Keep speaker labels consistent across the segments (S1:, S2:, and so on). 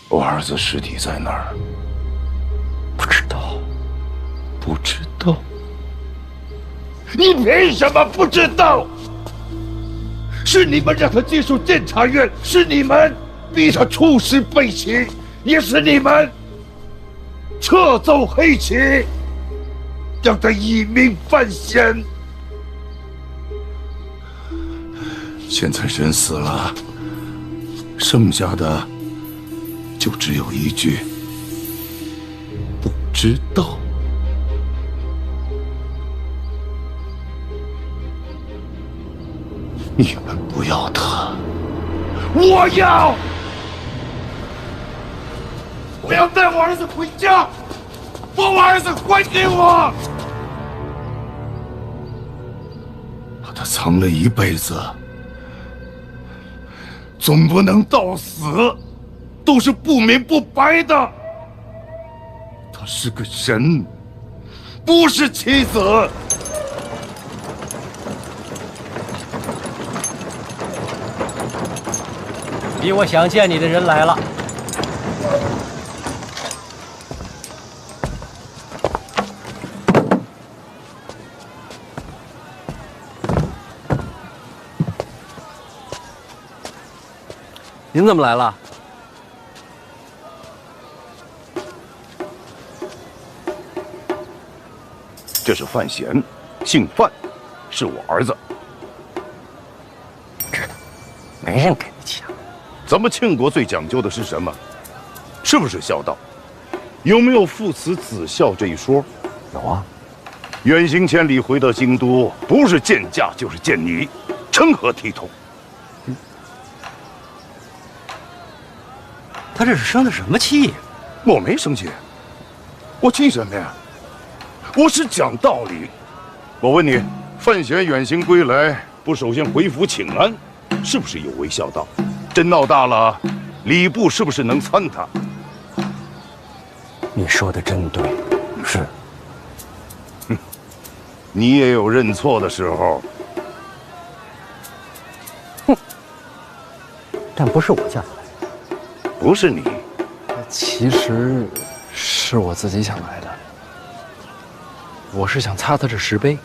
S1: 我儿子尸体在哪儿？
S2: 不知道，
S1: 不知道。你凭什么不知道？是你们让他接受监察院，是你们逼他出师背弃，也是你们撤走黑旗，让他以命犯险。现在人死了，剩下的就只有一句：不知道。你们不要他，我要！我要带我儿子回家，把我儿子还给我！把他藏了一辈子，总不能到死都是不明不白的。他是个人，不是棋子。
S2: 比我想见你的人来了。您怎么来了？
S1: 这是范闲，姓范，是我儿子。
S2: 知道，没人跟你抢。
S1: 咱们庆国最讲究的是什么？是不是孝道？有没有父慈子孝这一说？
S2: 有啊。
S1: 远行千里回到京都，不是见驾就是见你，成何体统？
S2: 他这是生的什么气呀？
S1: 我没生气，我气什么呀？我是讲道理。我问你，范闲远行归来，不首先回府请安，是不是有违孝道？真闹大了，礼部是不是能参他？
S2: 你说的真对，是。
S1: 你也有认错的时候。
S2: 但不是我叫他来。
S1: 不是你。
S3: 其实是我自己想来的。我是想擦擦这石碑。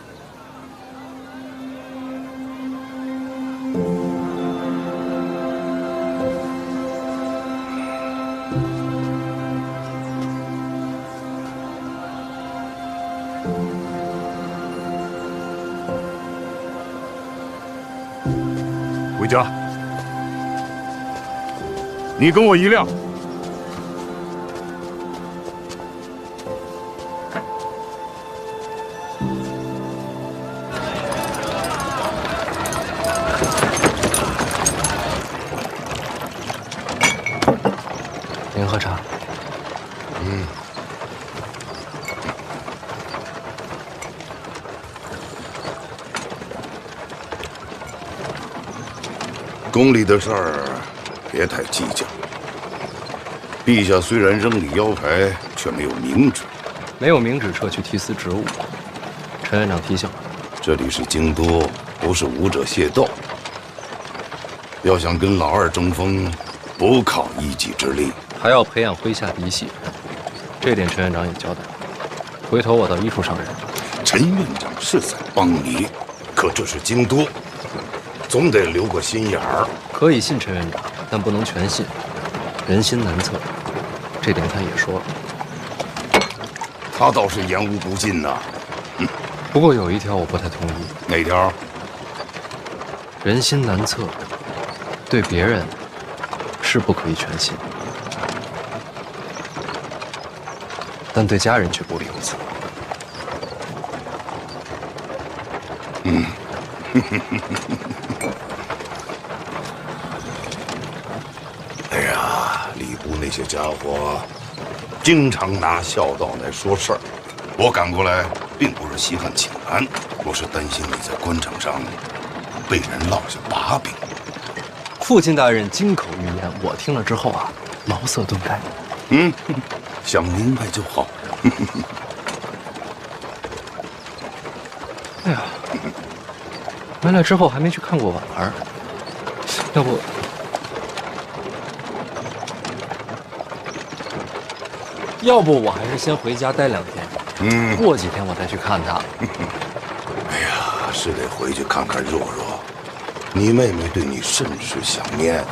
S1: 回家。你跟我一辆。
S3: 您喝茶。
S1: 宫里的事儿，别太计较。陛下虽然扔你腰牌，却没有明旨。
S3: 没有明旨撤去提司职务，陈院长提醒了。
S1: 这里是京都，不是武者械斗。要想跟老二争锋，不靠一己之力，
S3: 还要培养麾下嫡系。这点陈院长也交代了。回头我到医术上任。
S1: 陈院长是在帮你，可这是京都，总得留个心眼儿。
S3: 可以信陈院长，但不能全信。人心难测，这点他也说了。
S1: 他倒是言无不尽呐。
S3: 不过有一条我不太同意。
S1: 哪条？
S3: 人心难测，对别人是不可以全信，但对家人却不理如此。
S1: 哎呀，礼部那些家伙经常拿孝道来说事儿。我赶过来并不是稀罕请安，我是担心你在官场上被人落下把柄。
S3: 父亲大人金口玉言，我听了之后啊，茅塞顿开。
S1: 想明白就好。
S3: 哎呀，回来之后还没去看过婉儿，要不要不我还是先回家待2天，过几天我再去看她。
S1: 哎呀，是得回去看看若若，你妹妹对你甚是想念。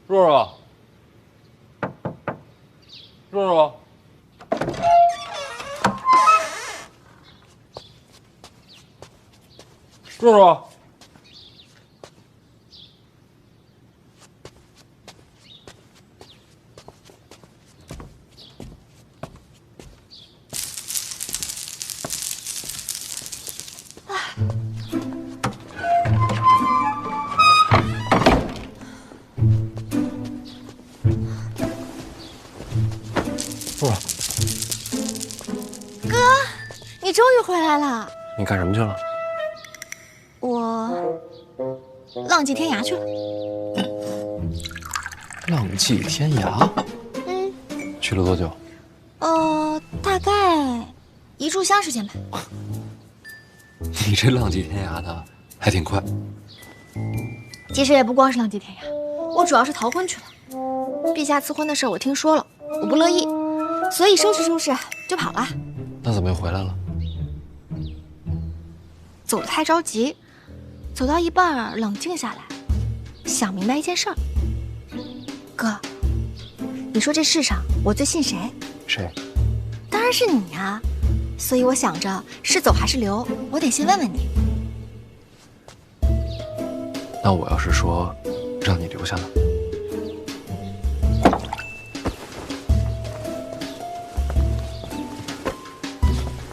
S3: 若若，若若，若若，若若，
S4: 哥，你终于回来了。
S3: 你干什么去了？
S4: 我浪迹天涯去了。
S3: 浪迹天涯？去了多久？
S4: 大概1炷香时间吧。
S3: 你这浪迹天涯的还挺快。
S4: 其实也不光是浪迹天涯，我主要是逃婚去了。陛下赐婚的事我听说了，我不乐意，所以收拾收拾就跑了。
S3: 那怎么又回来了？
S4: 走得太着急，走到一半冷静下来，想明白一件事儿。哥，你说这世上我最信谁？
S3: 谁？
S4: 当然是你呀。所以我想着是走还是留，我得先问问你。
S3: 那我要是说让你留下呢？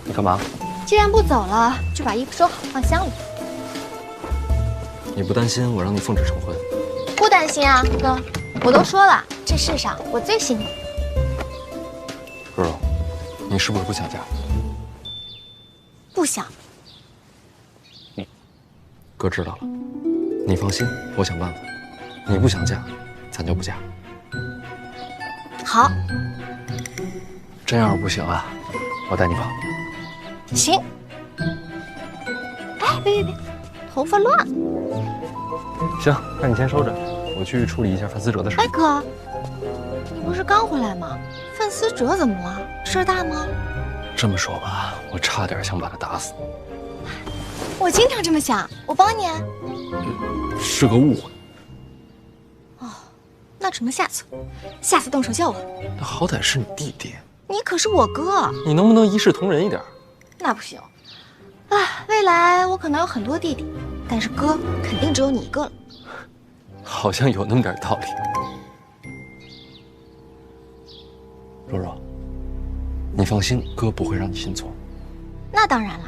S3: 你干嘛？
S4: 既然不走了，就把衣服收好放箱里。
S3: 你不担心我让你奉旨成婚？
S4: 不担心啊，哥。我都说了，这世上我最信你。
S3: 若若，你是不是不想嫁？
S4: 不想。
S3: 哥知道了，你放心，我想办法。你不想嫁，咱就不嫁。
S4: 好。
S3: 真要是不行啊，我带你跑。
S4: 行。哎，别，头发乱。
S3: 行，那你先收着，我去处理一下范思哲的事。
S4: 哎，哥，你不是刚回来吗？范思哲怎么了？事儿大吗？
S3: 这么说吧，我差点想把他打死。
S4: 我经常这么想，我帮你啊。
S3: 是个误会。
S4: 哦，那只能下次动手叫我。
S3: 那好歹是你弟弟，
S4: 你可是我哥，
S3: 你能不能一视同仁一点？
S4: 那不行。啊，未来我可能有很多弟弟，但是哥肯定只有你一个了。
S3: 好像有那么点道理。若若，你放心，哥不会让你信错。
S4: 那当然了。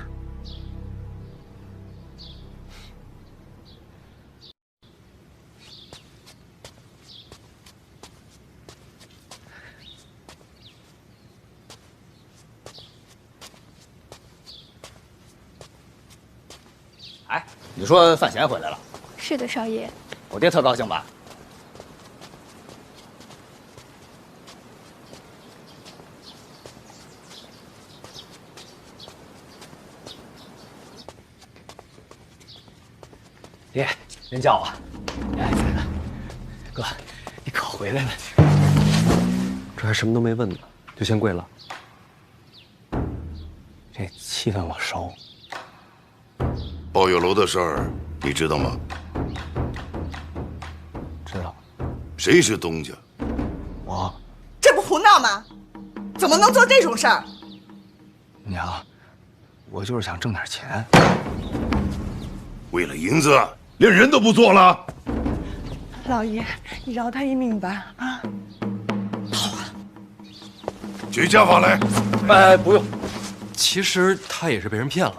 S5: 哎，你说范闲回来了？
S6: 是的，少爷。
S5: 我爹特高兴吧？爹，人叫我。哎，哥，你可回来了。
S3: 这还什么都没问呢，就先跪了。
S2: 这气氛我熟。
S1: 包有楼的事儿你知道吗？
S2: 知道。
S1: 谁是东家？
S2: 我。
S7: 这不胡闹吗？怎么能做这种事儿？
S2: 娘，我就是想挣点钱。
S1: 为了银子，连人都不做了？
S7: 老爷，你饶他一命吧！啊！
S1: 举家法来。
S3: 哎，不用。其实他也是被人骗了。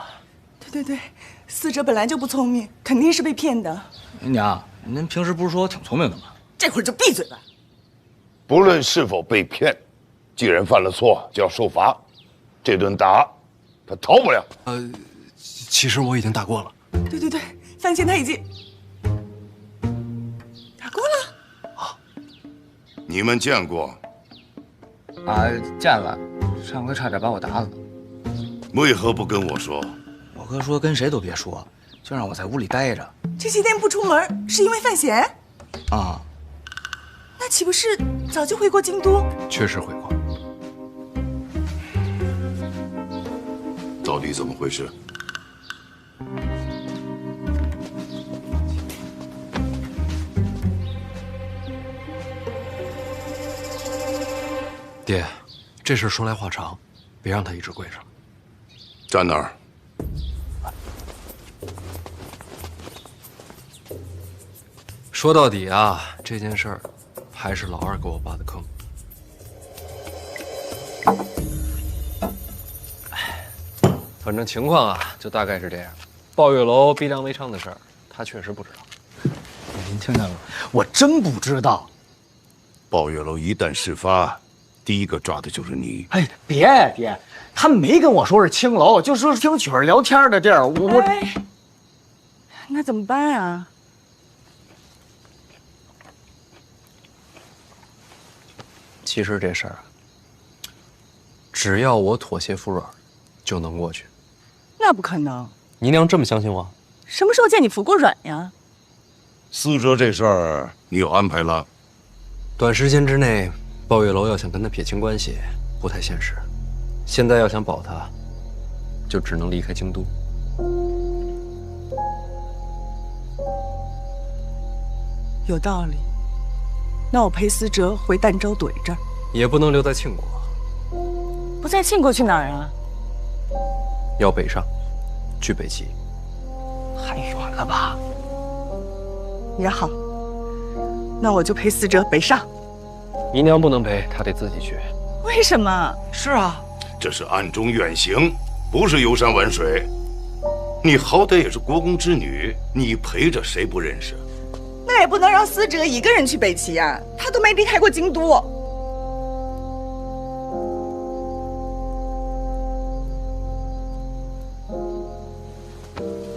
S7: 对，死者本来就不聪明，肯定是被骗的。
S5: 娘，您平时不是说挺聪明的吗？
S7: 这会儿就闭嘴吧。
S1: 不论是否被骗，既然犯了错，就要受罚。这顿打，他逃不了。
S3: 其实我已经打过了。
S7: 对，范闲他已经，
S1: 你们见过？
S2: 啊，见了，上回差点把我打死。
S1: 为何不跟我说？
S2: 我哥说跟谁都别说，就让我在屋里待着。
S7: 这些天不出门是因为范闲？
S2: 啊，
S7: 那岂不是早就回过京都？
S3: 确实回过。
S1: 到底怎么回事？
S3: 爹，这事说来话长，别让他一直跪着。
S1: 站那儿。
S3: 说到底啊，这件事儿还是老二给我挖的坑。反正情况啊，就大概是这样。抱月楼逼良为娼的事儿，他确实不知道。
S5: 您听见了？我真不知道。
S1: 抱月楼一旦事发，第一个抓的就是你。
S5: 哎，别，他没跟我说是青楼，就说是听曲儿聊天的地儿。我，
S7: 那怎么办啊？
S3: 其实这事儿啊，只要我妥协服软，就能过去。
S7: 那不可能！
S3: 姨娘这么相信我？
S7: 什么时候见你服过软呀？
S1: 思哲这事儿你有安排了？
S3: 短时间之内，抱月楼要想跟他撇清关系，不太现实。现在要想保他，就只能离开京都。
S7: 有道理。那我陪思哲回儋州怼着，
S3: 也不能留在庆国，
S7: 不在庆国去哪儿啊？
S3: 要北上，去北齐。
S5: 太远了吧？
S7: 也好，那我就陪思哲北上。
S3: 姨娘不能陪，她得自己去。
S7: 为什么？
S5: 是啊，
S1: 这是暗中远行，不是游山玩水。你好歹也是国公之女，你陪着谁不认识？
S7: 那也不能让思哲一个人去北齐呀，他都没离开过京都。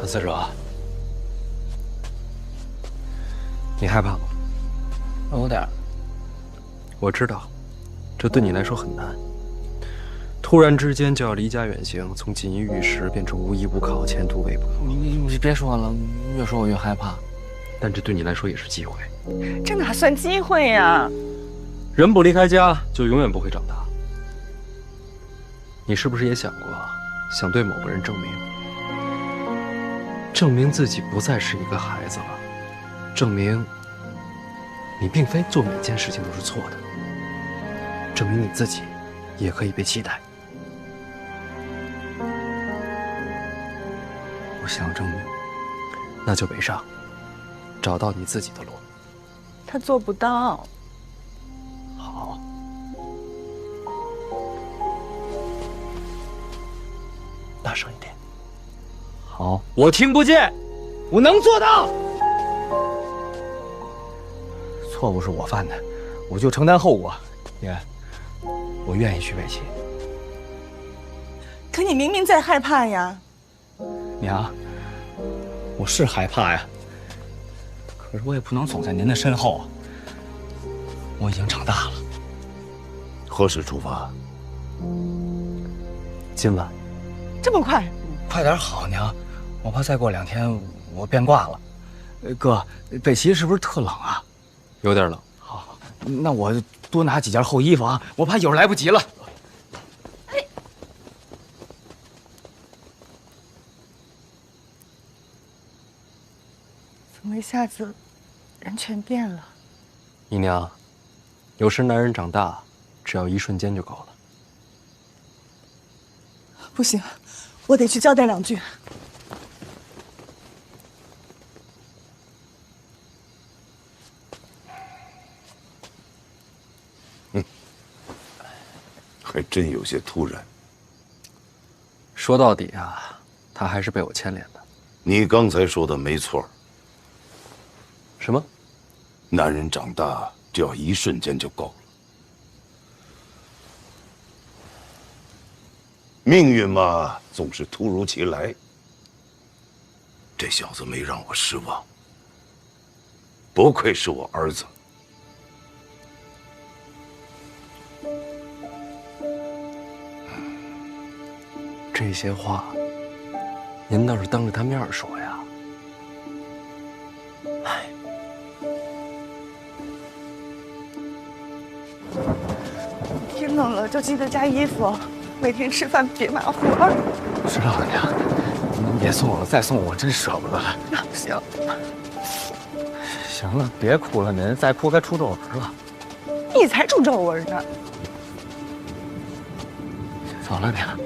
S3: 韩思哲，你害怕吗？
S2: 有点。
S3: 我知道，这对你来说很难。突然之间就要离家远行，从锦衣玉食变成无依无靠、前途未卜。
S2: 你别说了，越说我越害怕。
S3: 但这对你来说也是机会。
S7: 这哪算机会呀？
S3: 人不离开家，就永远不会长大。你是不是也想过，想对某个人证明自己不再是一个孩子了，证明你并非做每件事情都是错的，证明你自己也可以被期待。
S2: 我想证明，
S3: 那就北上，找到你自己的路。
S7: 他做不到。
S3: 好，大声一点。
S2: 好，我听不见，我能做到。错误是我犯的，我就承担后果。爷，我愿意去北齐。
S7: 可你明明在害怕呀。
S2: 娘，我是害怕呀，可是我也不能走在您的身后啊。我已经长大了。
S1: 何时出发？
S3: 今晚。
S7: 这么快？
S2: 快点好，娘，我怕再过2天我变卦了。哥，北齐是不是特冷啊？
S3: 有点冷。
S2: 好，那我多拿几件厚衣服啊，我怕一会儿来不及了。
S7: 怎么一下子人全变了？
S3: 姨娘，有时男人长大，只要一瞬间就够了。
S7: 不行，我得去交代2句。
S1: 还真有些突然。
S3: 说到底啊，他还是被我牵连的。
S1: 你刚才说的没错。
S3: 什么？
S1: 男人长大只要一瞬间就够了。命运嘛，总是突如其来。这小子没让我失望，不愧是我儿子。
S3: 这些话，您倒是当着他面说呀。哎，
S7: 天冷了就记得加衣服，每天吃饭别马虎啊。
S2: 知道了，娘。您别送我了，再送我真舍不得了。
S7: 行，
S2: 行了，别哭了，您再哭该出皱纹了。
S7: 你才出皱纹呢。
S2: 走了，娘。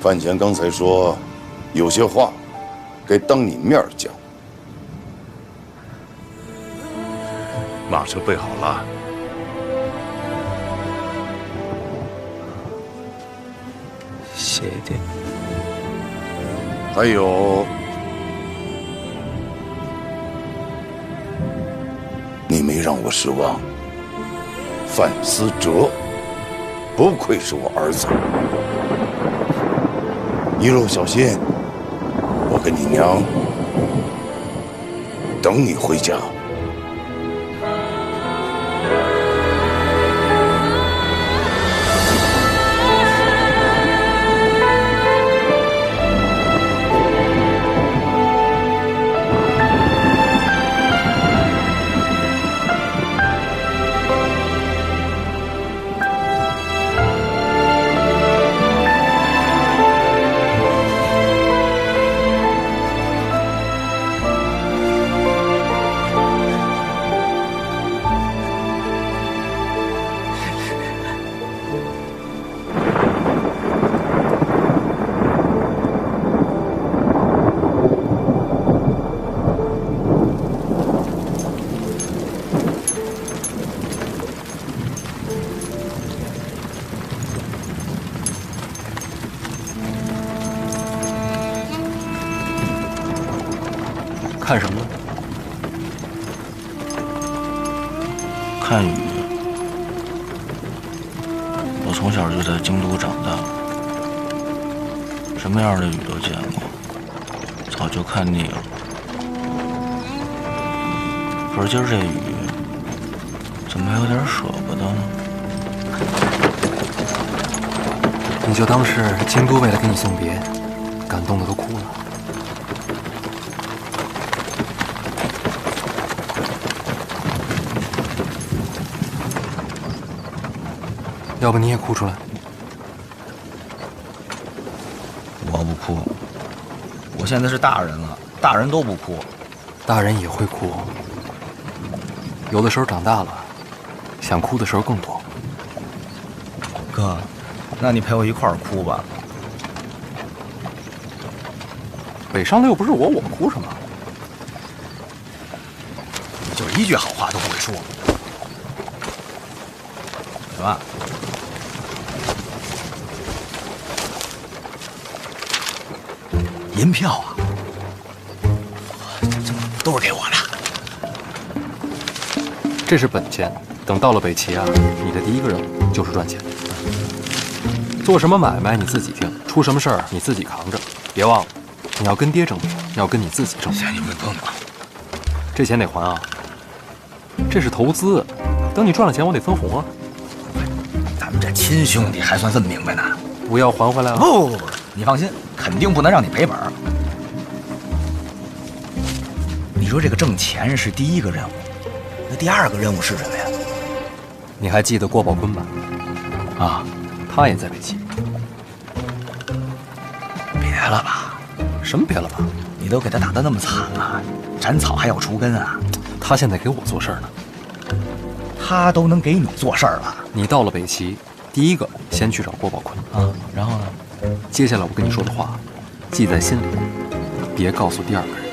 S1: 范闲刚才说，有些话该当你面讲。马车备好了。
S2: 谢爹。
S1: 还有，你没让我失望。范思哲，不愧是我儿子。一路小心，我跟你娘等你回家。
S3: 看什么呢？
S6: 看雨。我从小就在京都长大，什么样的雨都见过，早就看腻了。可是今儿这雨，怎么有点舍不得呢？
S3: 你就当是京都为了给你送别，感动的都哭了。要不你也哭出来？
S6: 我不哭，我现在是大人了，大人都不哭。
S3: 大人也会哭，有的时候长大了，想哭的时候更多。
S6: 哥，那你陪我一块儿哭吧。
S3: 北上的又不是我，我哭什么？
S6: 你就是一句好话都不会说，对吧？银票啊，都是给我的。
S3: 这是本钱，等到了北齐啊，你的第一个任务就是赚钱。做什么买卖你自己定，出什么事儿你自己扛着。别忘了，你要跟爹争名，要跟你自己争名。
S6: 你们碰碰，
S3: 这钱得还啊，这是投资，等你赚了钱我得分红啊。
S6: 咱们这亲兄弟还算这么明白呢？
S3: 不要还回来啊！
S6: 不，你放心，肯定不能让你赔本。你说这个挣钱是第一个任务，那第二个任务是什么呀？
S3: 你还记得郭宝坤吧？
S6: 啊，
S3: 他也在北齐。
S6: 别了吧？
S3: 什么别了吧？
S6: 你都给他打得那么惨了，斩草还要除根啊！
S3: 他现在给我做事儿呢。
S6: 他都能给你做事儿了。
S3: 你到了北齐，第一个先去找郭宝坤
S6: 啊，然后呢？
S3: 接下来我跟你说的话，记在心里，别告诉第二个人。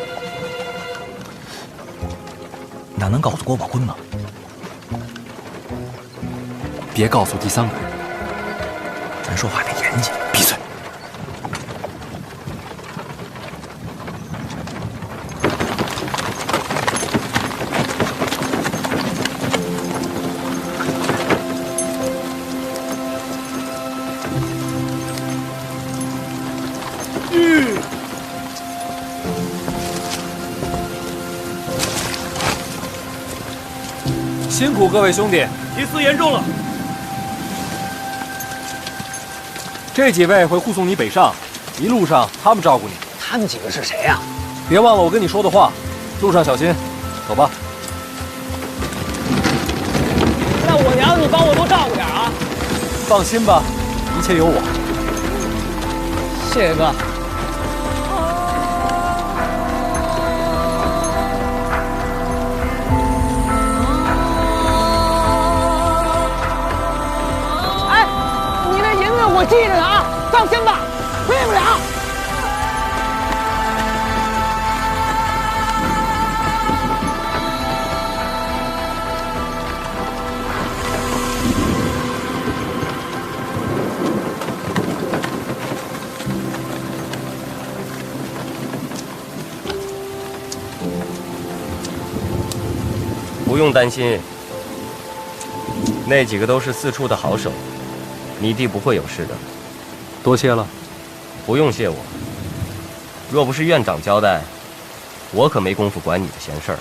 S6: 那能告诉郭宝坤吗？
S3: 别告诉第三个人。
S6: 咱说话得严谨。闭嘴！
S3: 辛苦各位兄弟，
S2: 提词严重了。
S3: 这几位会护送你北上，一路上他们照顾你。
S5: 他们几个是谁呀？
S3: 别忘了我跟你说的话，路上小心。走吧。
S5: 那我娘你帮我多照顾点啊！
S3: 放心吧，一切有我。
S5: 谢谢哥。哎，你那银子我记着呢啊，放心吧，亏不了。
S8: 不用担心，那几个都是四处的好手，你弟不会有事的。
S3: 多谢了。
S8: 不用谢我。若不是院长交代，我可没工夫管你的闲事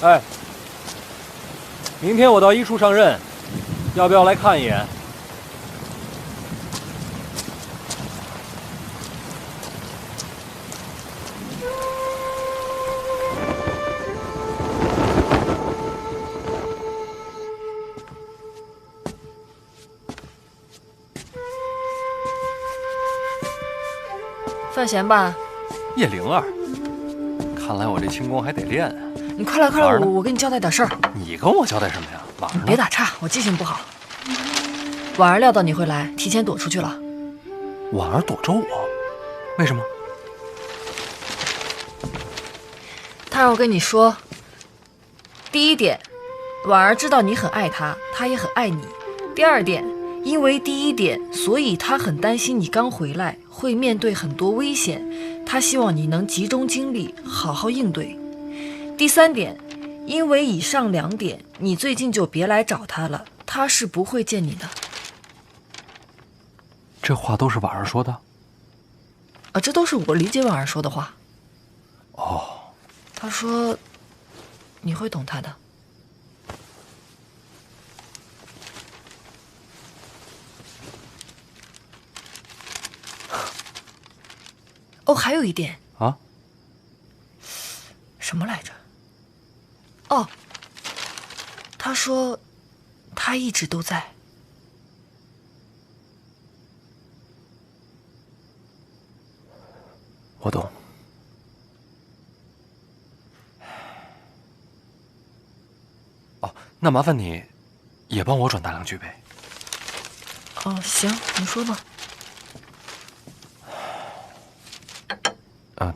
S8: 儿。
S3: 哎，明天我到一处上任，要不要来看一眼？
S9: 范闲吧，
S3: 叶灵儿，看来我这轻功还得练啊。
S9: 你快来快来，我跟你交代点事儿。
S3: 你跟我交代什么呀？晚上呢？
S9: 别打岔，我记性不好。婉儿料到你会来，提前躲出去了。
S3: 婉儿躲着我，为什么？
S9: 她让我跟你说，第一点，婉儿知道你很爱她，她也很爱你。第二点，因为第一点，所以她很担心你刚回来会面对很多危险，她希望你能集中精力好好应对。第三点，因为以上两点，你最近就别来找她了，她是不会见你的。
S3: 这话都是婉儿说的？
S9: 啊，这都是我理解婉儿说的话。
S3: 哦，
S9: 她说你会懂她的。哦，还有一点
S3: 啊，
S9: 什么来着？哦，他说他一直都在。
S3: 我懂。哦，那麻烦你也帮我转达两句呗。
S9: 哦，行，你说吧。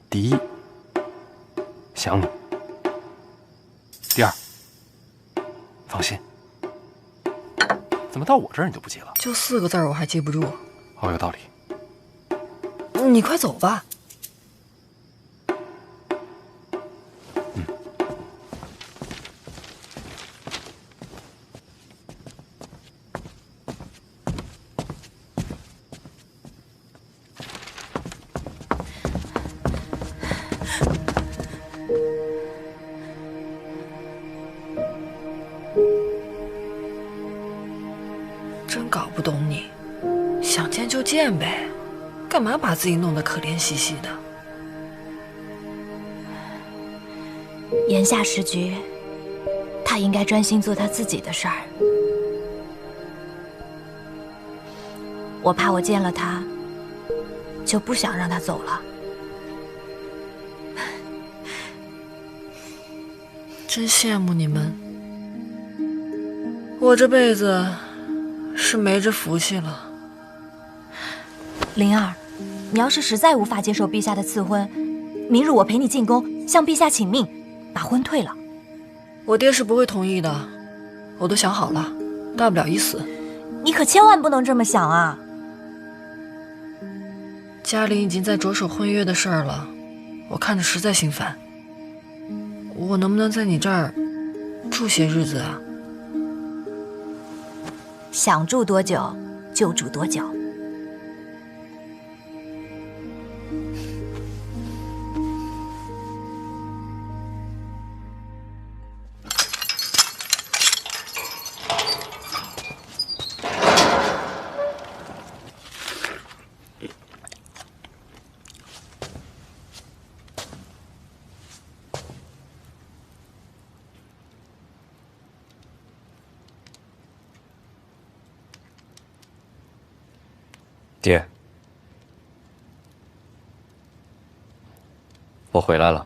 S3: 第一，想你；第二，放心。怎么到我这儿你就不记了？
S9: 就4个字我还记不住。
S3: 哦，有道理。
S9: 你快走吧。真搞不懂你，想见就见呗，干嘛把自己弄得可怜兮兮的？
S4: 眼下时局，他应该专心做他自己的事儿。我怕我见了他，就不想让他走了。
S9: 真羡慕你们，我这辈子是没这福气了。
S4: 灵儿，你要是实在无法接受陛下的赐婚，明日我陪你进宫，向陛下请命，把婚退了。
S9: 我爹是不会同意的，我都想好了，大不了一死。
S4: 你可千万不能这么想啊！
S9: 家里已经在着手婚约的事儿了，我看着实在心烦。我能不能在你这儿住些日子啊？
S4: 想住多久就住多久。
S8: 爹，我回来了。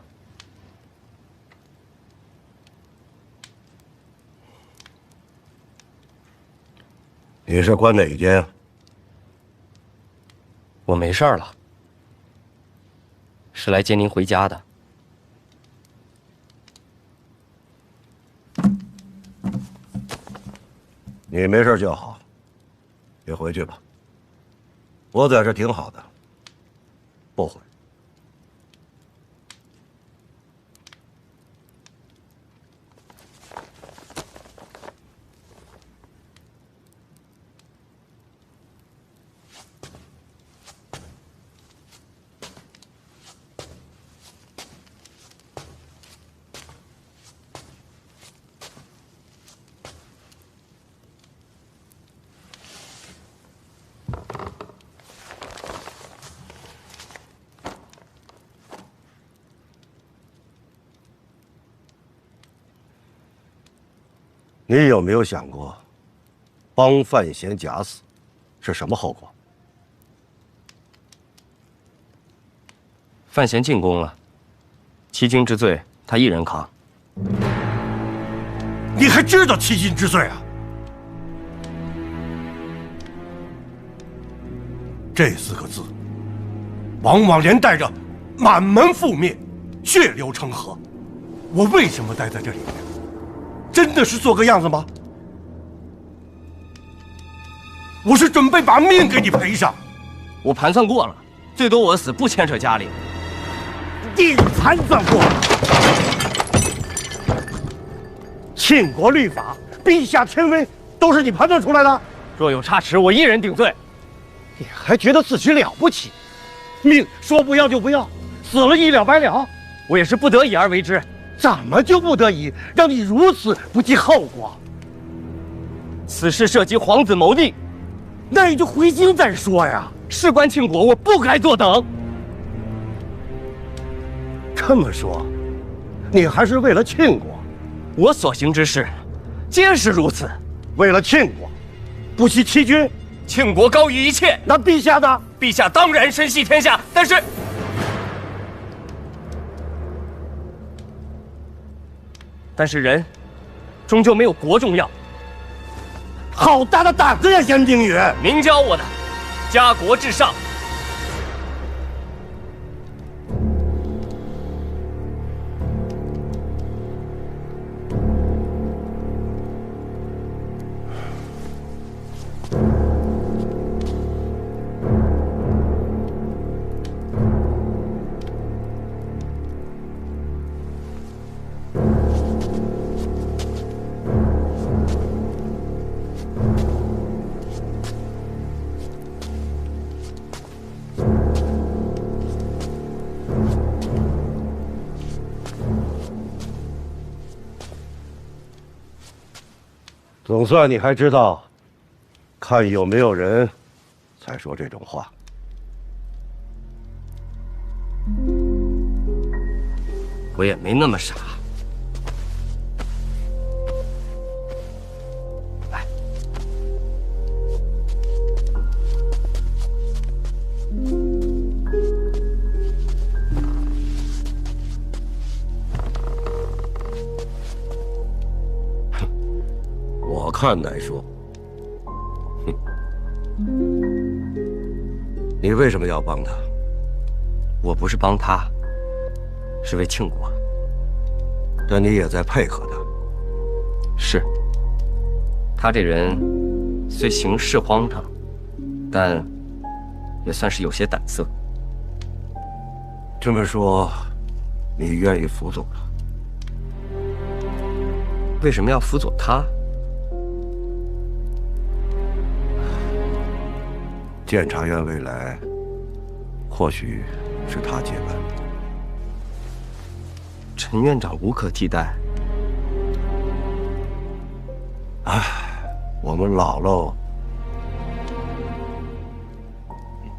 S1: 你是关哪间？
S8: 我没事儿了，是来接您回家的。
S1: 你没事就好，你回去吧。我在这挺好的，不回。你有没有想过，帮范闲假死是什么后果？
S8: 范闲进宫了，欺君之罪他一人扛。
S1: 你还知道欺君之罪啊？这4个字，往往连带着满门覆灭、血流成河。我为什么待在这里面？真的是做个样子吗？我是准备把命给你赔上。
S8: 我盘算过了，最多我死不牵扯家里。
S1: 你盘算过了？庆国律法、陛下权威，都是你判断出来的？
S8: 若有差池，我一人顶罪。
S1: 你还觉得自己了不起？命说不要就不要，死了一了百了。
S8: 我也是不得已而为之。
S1: 怎么就不得已，让你如此不计后果？
S8: 此事涉及皇子谋逆，
S1: 那你就回京再说呀。
S8: 事关庆国，我不该坐等。
S1: 这么说，你还是为了庆国？
S8: 我所行之事，皆是如此。
S1: 为了庆国，不惜欺君。
S8: 庆国高于一切。
S1: 那陛下呢？
S8: 陛下当然身系天下，但是人终究没有国重要。
S1: 好大的胆子呀，严冰雨！
S8: 您教我的，家国至上。
S1: 总算你还知道，看有没有人才说这种话。
S8: 我也没那么傻。来，
S1: 我看来说，你为什么要帮他？
S8: 我不是帮他，是为庆国。
S1: 但你也在配合他。
S8: 是。他这人虽行事荒唐，但也算是有些胆色。
S1: 这么说，你愿意辅佐他？
S8: 为什么要辅佐他？
S1: 监察院未来，或许是他接班。
S8: 陈院长无可替代。
S1: 唉，我们老喽。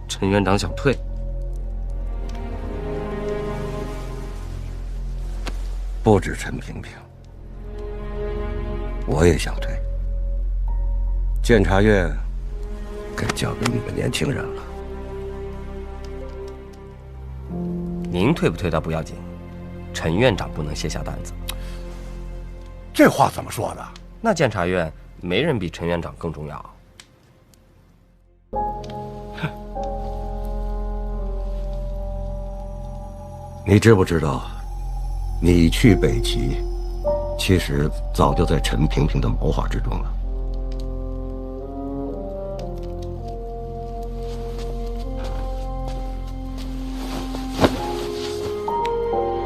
S8: 陈院长想退，
S1: 不止陈萍萍，我也想退。监察院
S10: 该交给你们年轻人了。
S8: 您退不退倒不要紧，陈院长不能卸下担子。
S10: 这话怎么说的？
S8: 那监察院没人比陈院长更重要。
S10: 你知不知道，你去北齐，其实早就在陈萍萍的谋划之中了。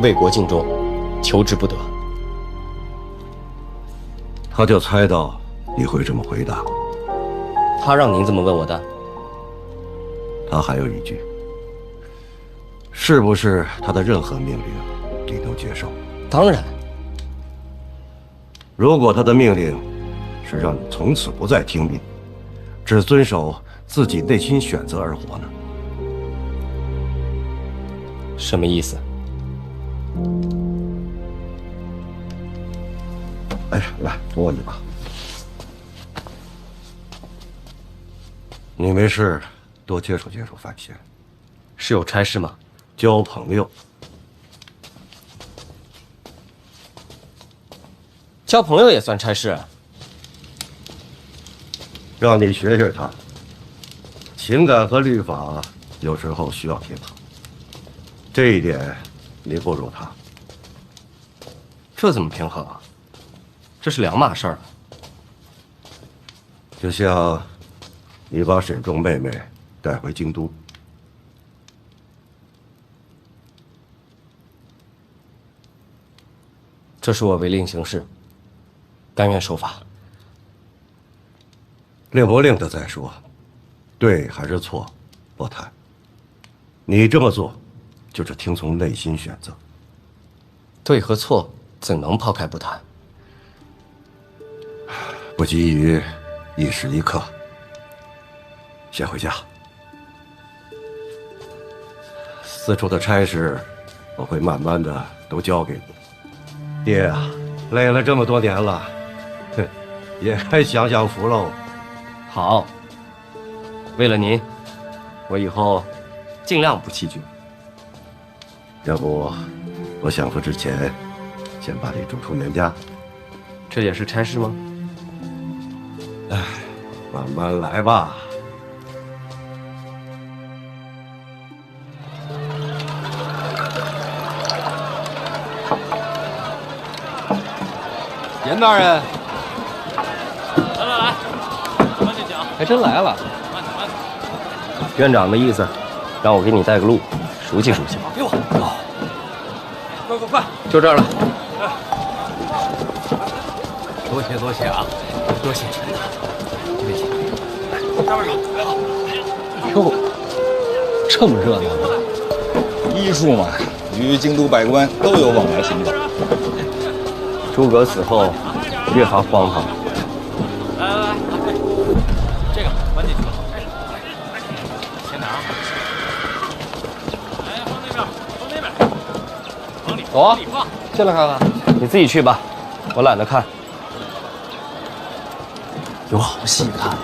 S8: 为国尽忠，求之不得。
S10: 他就猜到你会这么回答。
S8: 他让您这么问我的？
S10: 他还有一句：是不是他的任何命令你都接受？
S8: 当然。
S10: 如果他的命令是让你从此不再听命，只遵守自己内心选择而活呢？
S8: 什么意思？
S10: 哎，来摸一把。你没事多接触接触范闲。
S8: 是有差事吗？
S10: 交朋友。
S8: 交朋友也算差事？
S10: 让你学学他。情感和律法有时候需要平衡，这一点你不如他。
S8: 这怎么平衡啊？这是两码事儿。
S10: 就像你把沈仲妹妹带回京都，
S8: 这是我违令行事，甘愿受罚。
S10: 令不令的再说，对还是错，不谈。你这么做，就是听从内心选择。
S8: 对和错怎能抛开不谈？
S10: 不急于一时一刻，先回家。四处的差事，我会慢慢的都交给你。爹啊，累了这么多年了，哼，也该享享福喽。
S8: 好，为了您，我以后尽量不欺君。
S10: 要不，我享福之前，先把你逐出袁家。
S8: 这也是差事吗？
S10: 哎，慢慢来吧。
S3: 严大人，
S2: 来，慢点讲。
S3: 还真来了。
S2: 慢点。
S8: 院长的意思，让我给你带个路，熟悉熟悉。
S2: 哟，快！
S8: 就这儿了。
S2: 多谢啊，多谢陈大。别急，上面手。
S5: 哟，这么热闹吗？医术嘛，与京都百官都有往来行走。
S8: 诸葛死后，越发荒唐。
S2: 来，这个搬进去。先拿。哎，放那边，往里。
S8: 走啊，
S2: 往里放。
S8: 进来看看。你自己去吧，我懒得看。
S5: 有好戏看，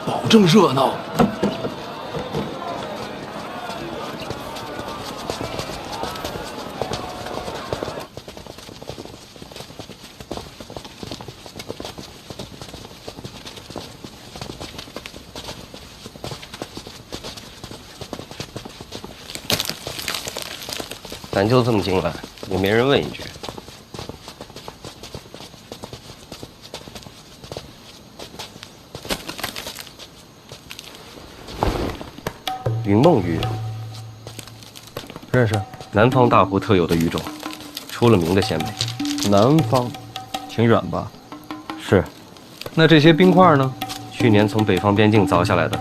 S5: 保证热闹。
S8: 咱就这么进来，也没人问一句。云梦鱼，
S3: 认识。
S8: 南方大湖特有的鱼种，出了名的鲜美。
S3: 南方，挺远吧？
S8: 是。
S3: 那这些冰块呢？
S8: 去年从北方边境凿下来的，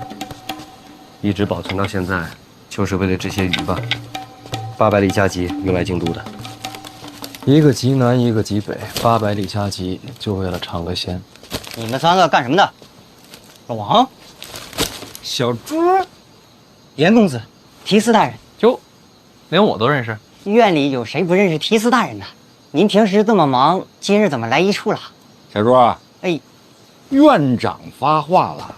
S8: 一直保存到现在，就是为了这些鱼吧。800里加急运来京都的。
S3: 一个极南，一个极北，800里加急，就为了尝个鲜。
S11: 你们三个干什么的？老王，
S3: 小猪，
S11: 严公子，提司大人。
S3: 哟，连我都认识。
S11: 院里有谁不认识提司大人呢？您平时这么忙，今日怎么来一处了？
S5: 小猪，
S11: 哎，
S5: 院长发话了，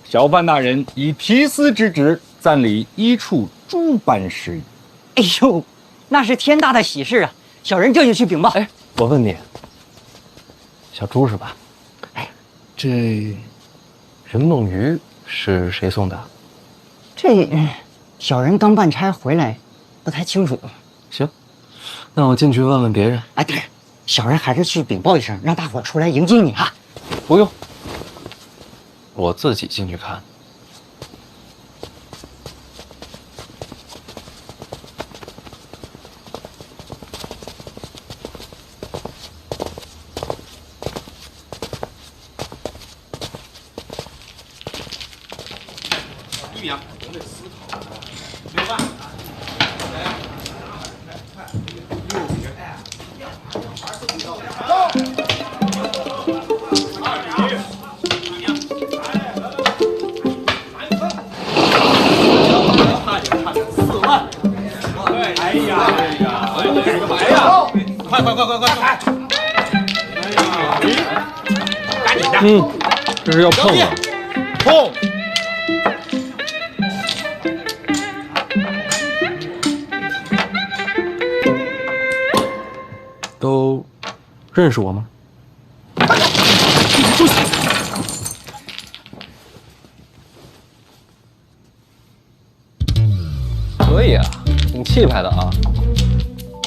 S5: 小范大人以提司之职暂理一处诸般事宜。
S11: 哎呦，那是天大的喜事啊！小人这就去禀报。
S3: 哎，我问你，小猪是吧？
S11: 哎，
S3: 这人梦鱼是谁送的？
S11: 这小人刚办差回来，不太清楚。
S3: 行，那我进去问问别人。
S11: 哎，对，小人还是去禀报一声，让大伙出来迎接你啊。
S3: 不用，我自己进去看。
S1: 一秒，我得思考。明白。
S3: 这是要碰了。
S1: 碰！
S3: 都认识我吗？可以啊，挺气派的啊。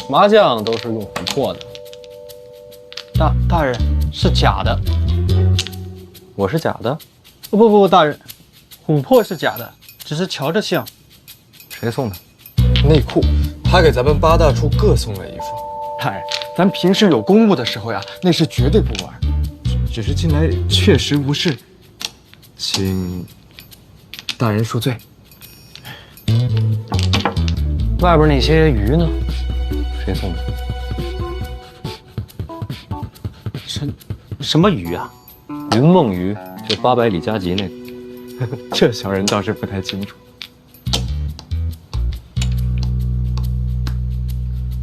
S3: 麻将都是用琥珀的。大人是假的。我是假的？
S12: 不，大人，琥珀是假的，只是瞧着像。
S3: 谁送的？
S13: 内裤，他给咱们8大处各送了一双。
S12: 大人，咱平时有公务的时候呀，那是绝对不玩，只是近来确实无事，
S13: 请大人恕罪。
S3: 外边那些鱼呢？谁送的？
S12: 什么鱼啊？
S3: 云梦鱼，就800里加急那个。
S12: 这小人倒是不太清楚。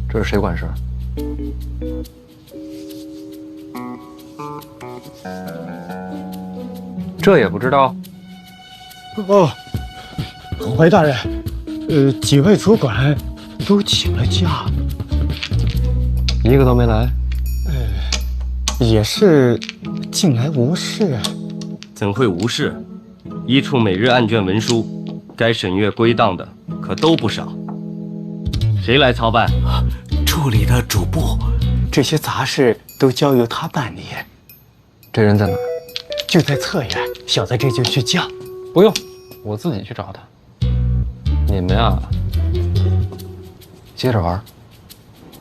S3: 这是谁管事儿？这也不知道？
S12: 哦，怀大人，几位主管都请了假，
S3: 一个都没来。
S12: 也是近来无事。
S8: 怎会无事？一处每日案卷文书，该审阅归档的可都不少。谁来操办？
S12: 助理的主簿，这些杂事都交由他办理。
S3: 这人在哪儿？
S12: 就在侧院，小的这就去叫。
S3: 不用，我自己去找他。你们呀，接着玩，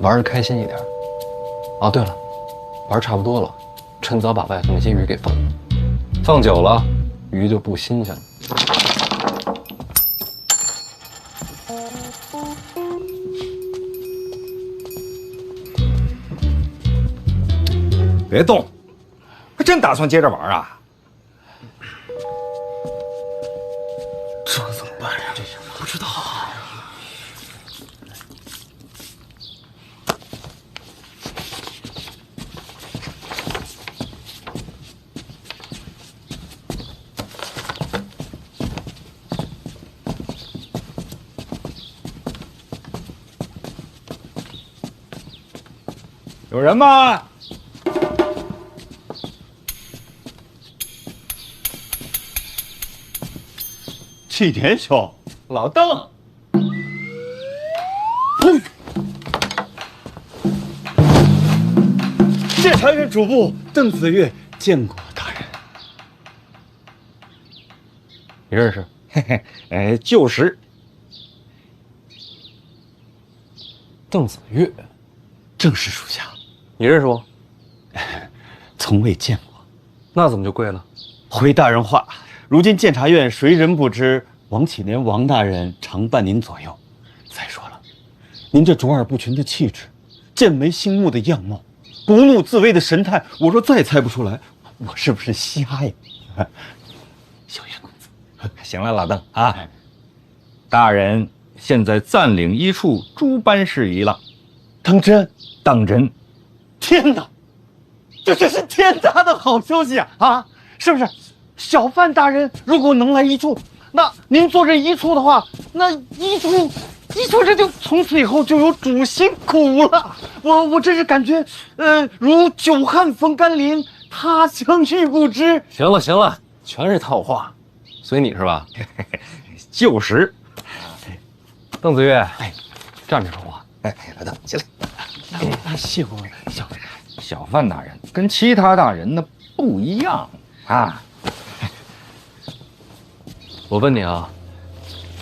S3: 玩得开心一点。哦，对了，玩差不多了，趁早把外头那些鱼给放了，放久了鱼就不新鲜了。
S5: 别动，还真打算接着玩啊？
S12: 这怎么办呀？这不知道。
S5: 有人吗？
S1: 启田兄，老邓。
S12: 监察院主簿邓子越见过大人。
S3: 你认识？
S5: 嘿嘿，就是。
S3: 邓子越，
S12: 正是属下。
S3: 你认识我？
S12: 从未见过。
S3: 那怎么就跪了？
S12: 回大人话，如今监察院谁人不知王启年王大人常伴您左右。再说了，您这卓尔不群的气质，剑眉星目的样貌，不怒自威的神态，我若再猜不出来，我是不是瞎呀？
S5: 小燕公子，行了，老邓啊，大人现在暂领一处诸般事宜了。
S12: 当真？
S5: 当真。
S12: 天哪，这真是天大的好消息啊！啊，是不是？小范大人如果能来一处，那您做这一处的话，那一处这就从此以后就有主心骨了。我真是感觉，如久旱逢甘霖，他乡遇故知。
S3: 行了行了，全是套话，随你是吧？
S5: 就是。
S3: 邓子越，站着说话。
S5: 老邓起来。
S12: 谢过
S5: 小范大人跟其他大人呢不一样啊。
S3: 我问你啊，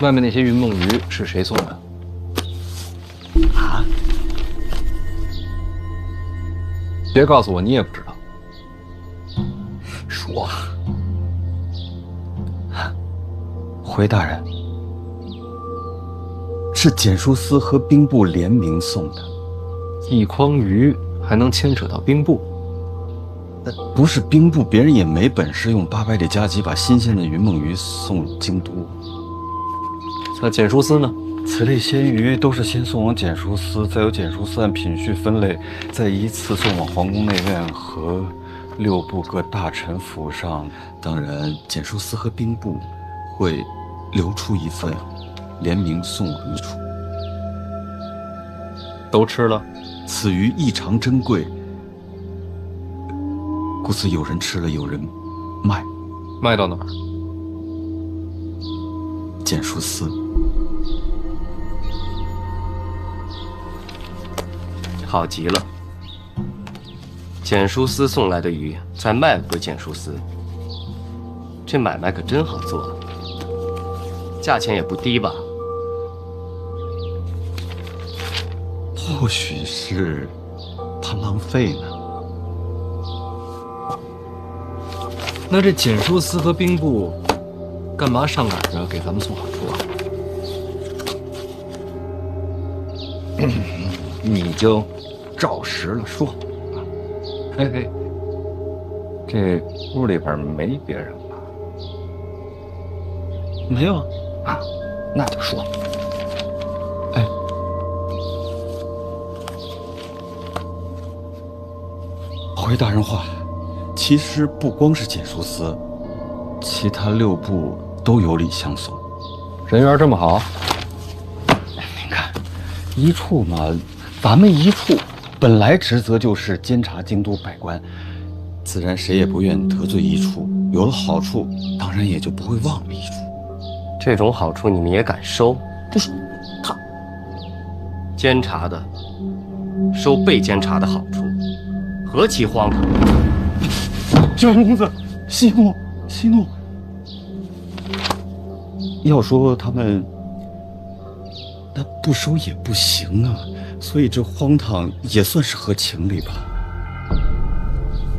S3: 外面那些云梦鱼是谁送的？
S12: 啊？
S3: 别告诉我你也不知道。
S5: 说。
S12: 回大人，是简书司和兵部联名送的。
S3: 一筐鱼还能牵扯到兵部？
S12: 不是兵部，别人也没本事用800里加急把新鲜的云梦鱼送京都。
S3: 那简书司呢？
S12: 此类鲜鱼都是先送往简书司，再由简书司按品序分类，再依次送往皇宫内院和6部各大臣府上。当然，简书司和兵部会留出一份，联名送往一处。
S3: 都吃了。
S12: 此鱼异常珍贵，故此有人吃了，有人卖。
S3: 卖到哪儿？
S12: 简书司。
S8: 好极了，简书司送来的鱼再卖回简书司，这买卖可真好做，价钱也不低吧？
S12: 或许是怕浪费呢。
S3: 那这简书司和兵部干嘛上赶着给咱们送好处啊？
S5: 你就照实了说。嘿嘿，这屋里边没别人吧？
S12: 没有
S5: 啊，那就说。
S12: 回大人话，其实不光是简书司，其他6部都有礼相送。
S3: 人缘这么好？
S12: 您看，一处嘛，咱们一处本来职责就是监察京都百官，自然谁也不愿得罪一处。有了好处，当然也就不会忘了一处。
S8: 这种好处你们也敢收？
S12: 不是，他
S8: 监察的收被监察的好处，何其荒唐！
S12: 九人公子，息怒，息怒。要说他们，那不收也不行啊，所以这荒唐也算是合情理吧。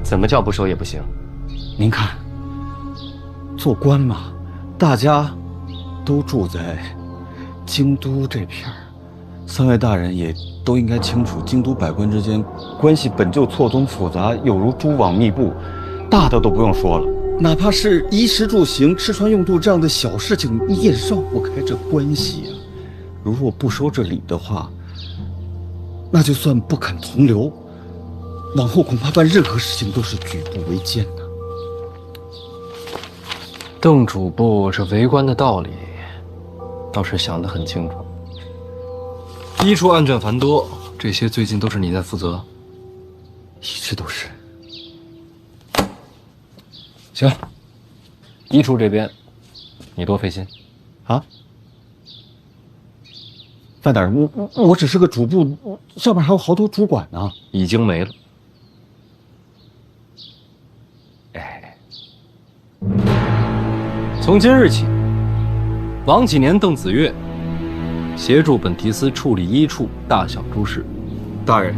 S8: 怎么叫不收也不行？
S12: 您看，做官嘛，大家都住在京都这片儿，3位大人也都应该清楚，京都百官之间关系本就错综复杂，有如蛛网密布。大的都不用说了，哪怕是衣食住行、吃穿用度这样的小事情，你也绕不开这关系啊。如若不收这礼的话，那就算不肯同流，往后恐怕办任何事情都是举步维艰呐。
S3: 邓主簿这为官的道理，倒是想得很清楚。一处案卷繁多，这些最近都是你在负责？
S12: 一直都是。
S3: 行，一处这边，你多费心。
S12: 啊？范大人，我只是个主簿，上面还有好多主管呢。
S3: 已经没了。从今日起，王启年、邓子越协助本提司处理一处大小诸事。
S13: 大人，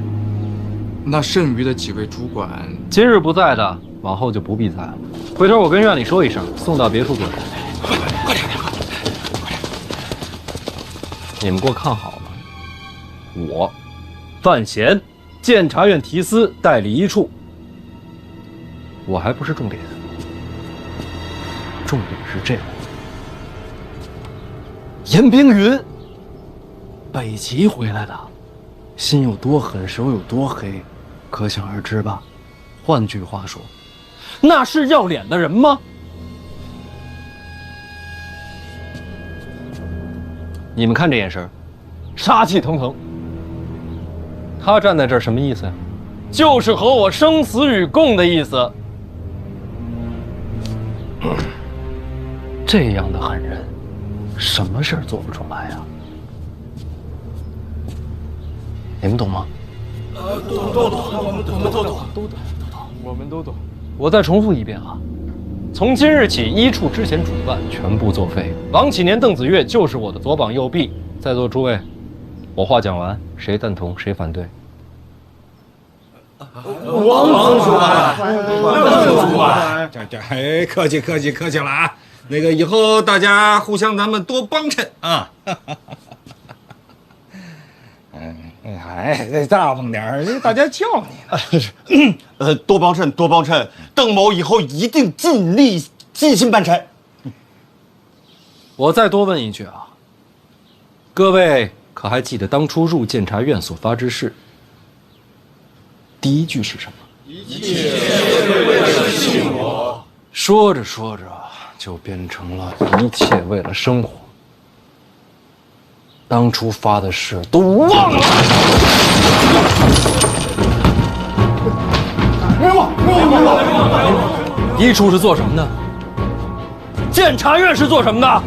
S13: 那剩余的几位主管，
S3: 今日不在的，往后就不必在了。回头我跟院里说一声，送到别处做。快点！你们给我看好了，我范闲，监察院提司代理一处，我还不是重点，重点是这位严冰云，北齐回来的，心有多狠，手有多黑，可想而知吧。换句话说，那是要脸的人吗？你们看这眼神，杀气腾腾。他站在这儿什么意思呀？就是和我生死与共的意思。这样的狠人，什么事儿做不出来呀？你们懂吗？我们都懂。我再重复一遍啊，从今日起，一处之前主办全部作废。王启年、邓子越就是我的左膀右臂。在座诸位，我话讲完，谁赞同谁反对？
S14: 王总主办，邓总主办，哎，客气了啊！那个以后大家互相咱们多帮衬啊！再大方点，大家叫你
S12: 呢。多帮衬，邓某以后一定尽心办差。
S3: 我再多问一句啊，各位可还记得当初入监察院所发之誓？第一句是什么？一切为了信我。说着说着，就变成了一切为了生活。当初发的誓都忘了。别忘！一处是做什么的？监察院是做什么的？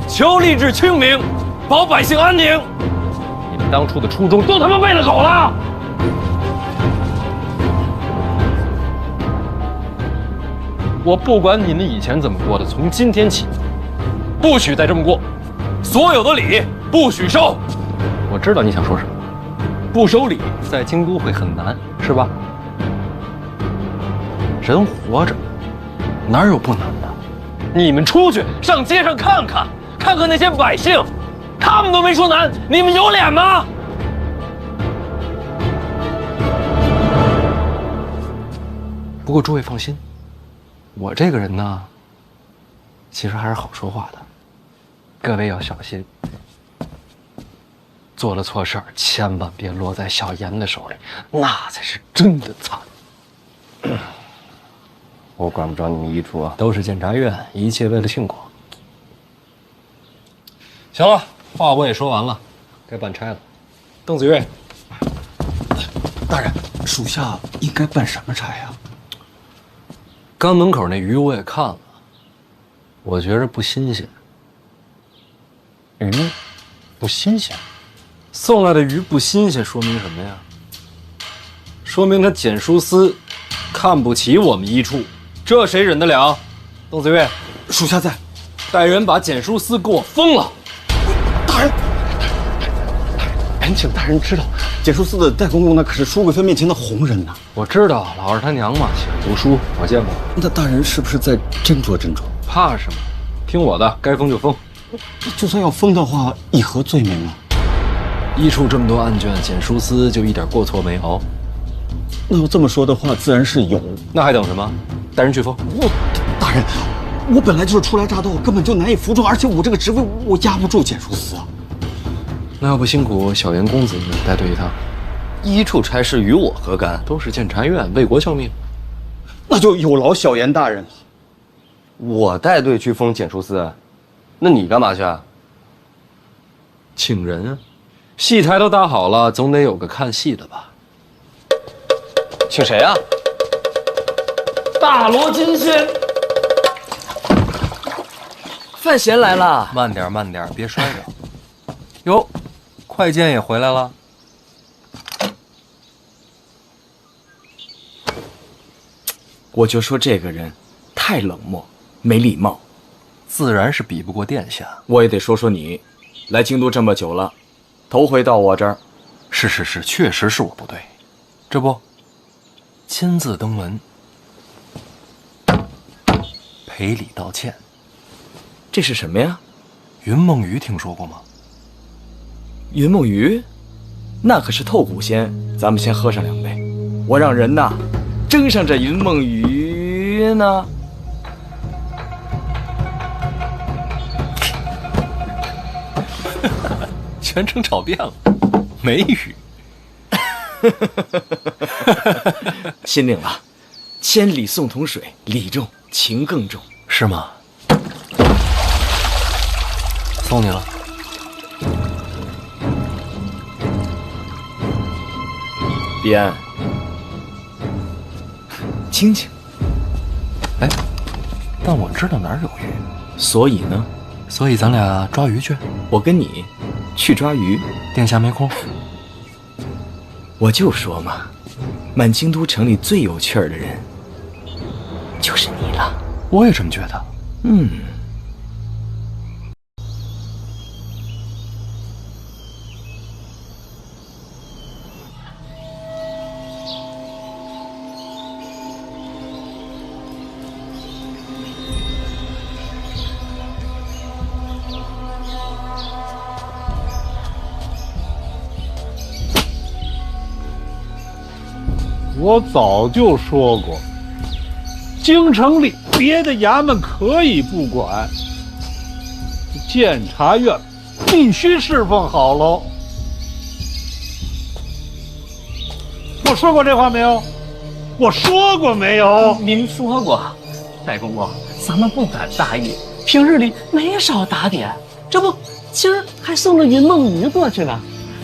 S3: 求吏治清明，保百姓安宁。你们当初的初衷都他妈喂了狗了！我不管你们以前怎么过的，从今天起，不许再这么过。所有的礼不许收。我知道你想说什么，不收礼在京都会很难，是吧？人活着哪有不难的？你们出去上街上看看那些百姓，他们都没说难，你们有脸吗？不过诸位放心，我这个人呢，其实还是好说话的。各位要小心，做了错事儿，千万别落在小严的手里，那才是真的惨。
S8: 我管不着你们一处啊，
S3: 都是监察院，一切为了庆国。行了，话我也说完了，该办差了。邓子越，
S12: 大人，属下应该办什么差呀？
S3: 刚门口那鱼我也看了，我觉着不新鲜。鱼不新鲜，送来的鱼不新鲜，说明什么呀？说明他简书司看不起我们一处，这谁忍得了？邓子越，
S12: 属下在，
S3: 带人把简书司给我封了。
S12: 大人，请大人知道，简书司的戴公公那可是舒贵妃面前的红人呐。
S3: 我知道，老二他娘嘛，喜欢读书，我见过。
S12: 那大人是不是再斟酌斟酌？
S3: 怕什么？听我的，该封就封。
S12: 就算要封的话，以何罪名啊？
S3: 一处这么多案卷，简书司就一点过错没有？
S12: 那要这么说的话，自然是有。
S3: 那还等什么？带人去封。
S12: 大人，我本来就是初来乍到，根本就难以服众，而且我这个职位我压不住简书司啊。
S3: 那要不辛苦小严公子你带队一趟？
S8: 一处差事与我何干？
S3: 都是监察院为国效命。
S12: 那就有劳小严大人了。
S8: 我带队去封简书司，那你干嘛去啊？
S3: 请人啊，戏台都搭好了，总得有个看戏的吧？
S8: 请谁啊？
S3: 大罗金仙。
S15: 范闲来了。
S3: 慢点，慢点，别摔着。哟，快剑也回来了。
S15: 我就说这个人太冷漠，没礼貌。
S3: 自然是比不过殿下。
S15: 我也得说说你，来京都这么久了，头回到我这儿。
S3: 是，确实是我不对。这不，亲自登门，赔礼道歉。
S15: 这是什么呀？
S3: 云梦鱼听说过吗？
S15: 云梦鱼，那可是透骨仙。咱们先喝上2杯，我让人呐蒸上这云梦鱼呢。
S3: 全程炒遍了，没鱼。
S15: 心领了。千里送桶水，礼重情更重，
S3: 是吗？送你了。
S15: 彼岸，清静。
S3: 哎，但我知道哪儿有鱼，
S15: 所以呢？
S3: 所以咱俩抓鱼去。
S15: 我跟你去抓鱼，
S3: 殿下没空。
S15: 我就说嘛，满京都城里最有趣儿的人就是你了。
S3: 我也这么觉得。
S1: 我早就说过，京城里别的衙门可以不管，监察院必须侍奉好喽。我说过这话没有？我说过没有？
S16: 您说过，戴公公，咱们不敢大意，平日里没少打点，这不今儿还送了云梦鱼过去呢，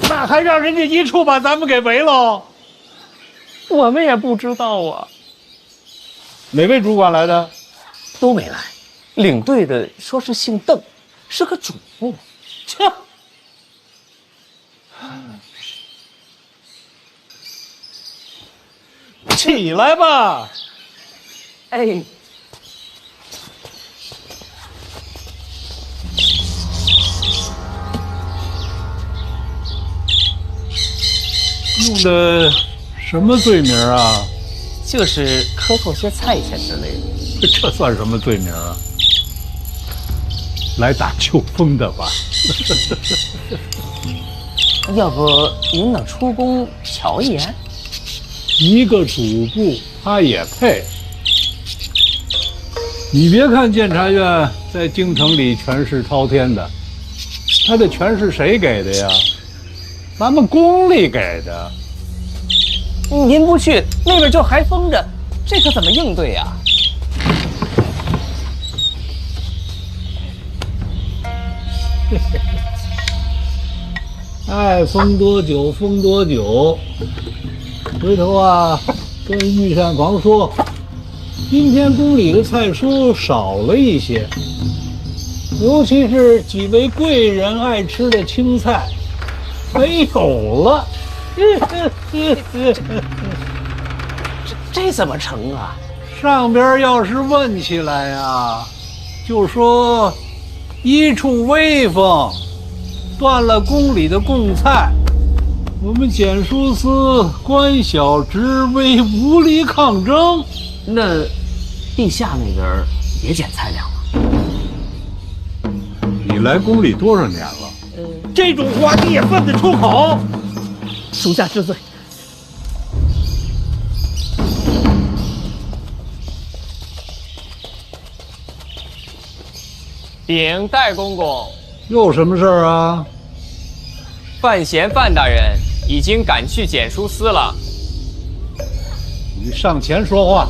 S1: 那还让人家一处把咱们给围喽？
S16: 我们也不知道啊。
S1: 哪位主管来的？
S16: 都没来。领队的说是姓邓，是个主簿。
S1: 切！起来吧！
S16: 哎。
S1: 用的什么罪名啊？
S16: 就是克扣些菜钱之类的。
S1: 这算什么罪名啊？来打秋风的吧？
S16: 要不您能出宫瞧一眼？
S1: 一个主簿，他也配？你别看监察院在京城里权势滔天的，他的权势谁给的呀？咱们宫里给的。
S16: 您不去，那边就还封着，这可怎么应对呀？
S1: 爱封多久封多久。回头啊，跟御膳房说，今天宫里的菜蔬少了一些，尤其是几位贵人爱吃的青菜，没有了。
S16: 这怎么成啊？
S1: 上边要是问起来呀，就说一处威风，断了宫里的贡菜，我们检书司官小职微，无力抗争。
S16: 那地下那边也减菜量了？
S1: 你来宫里多少年了？这种话你也问得出口？
S16: 属下知罪。
S17: 禀戴公公，
S1: 又什么事儿啊？
S17: 范闲范大人已经赶去检书司了。
S1: 你上前说话。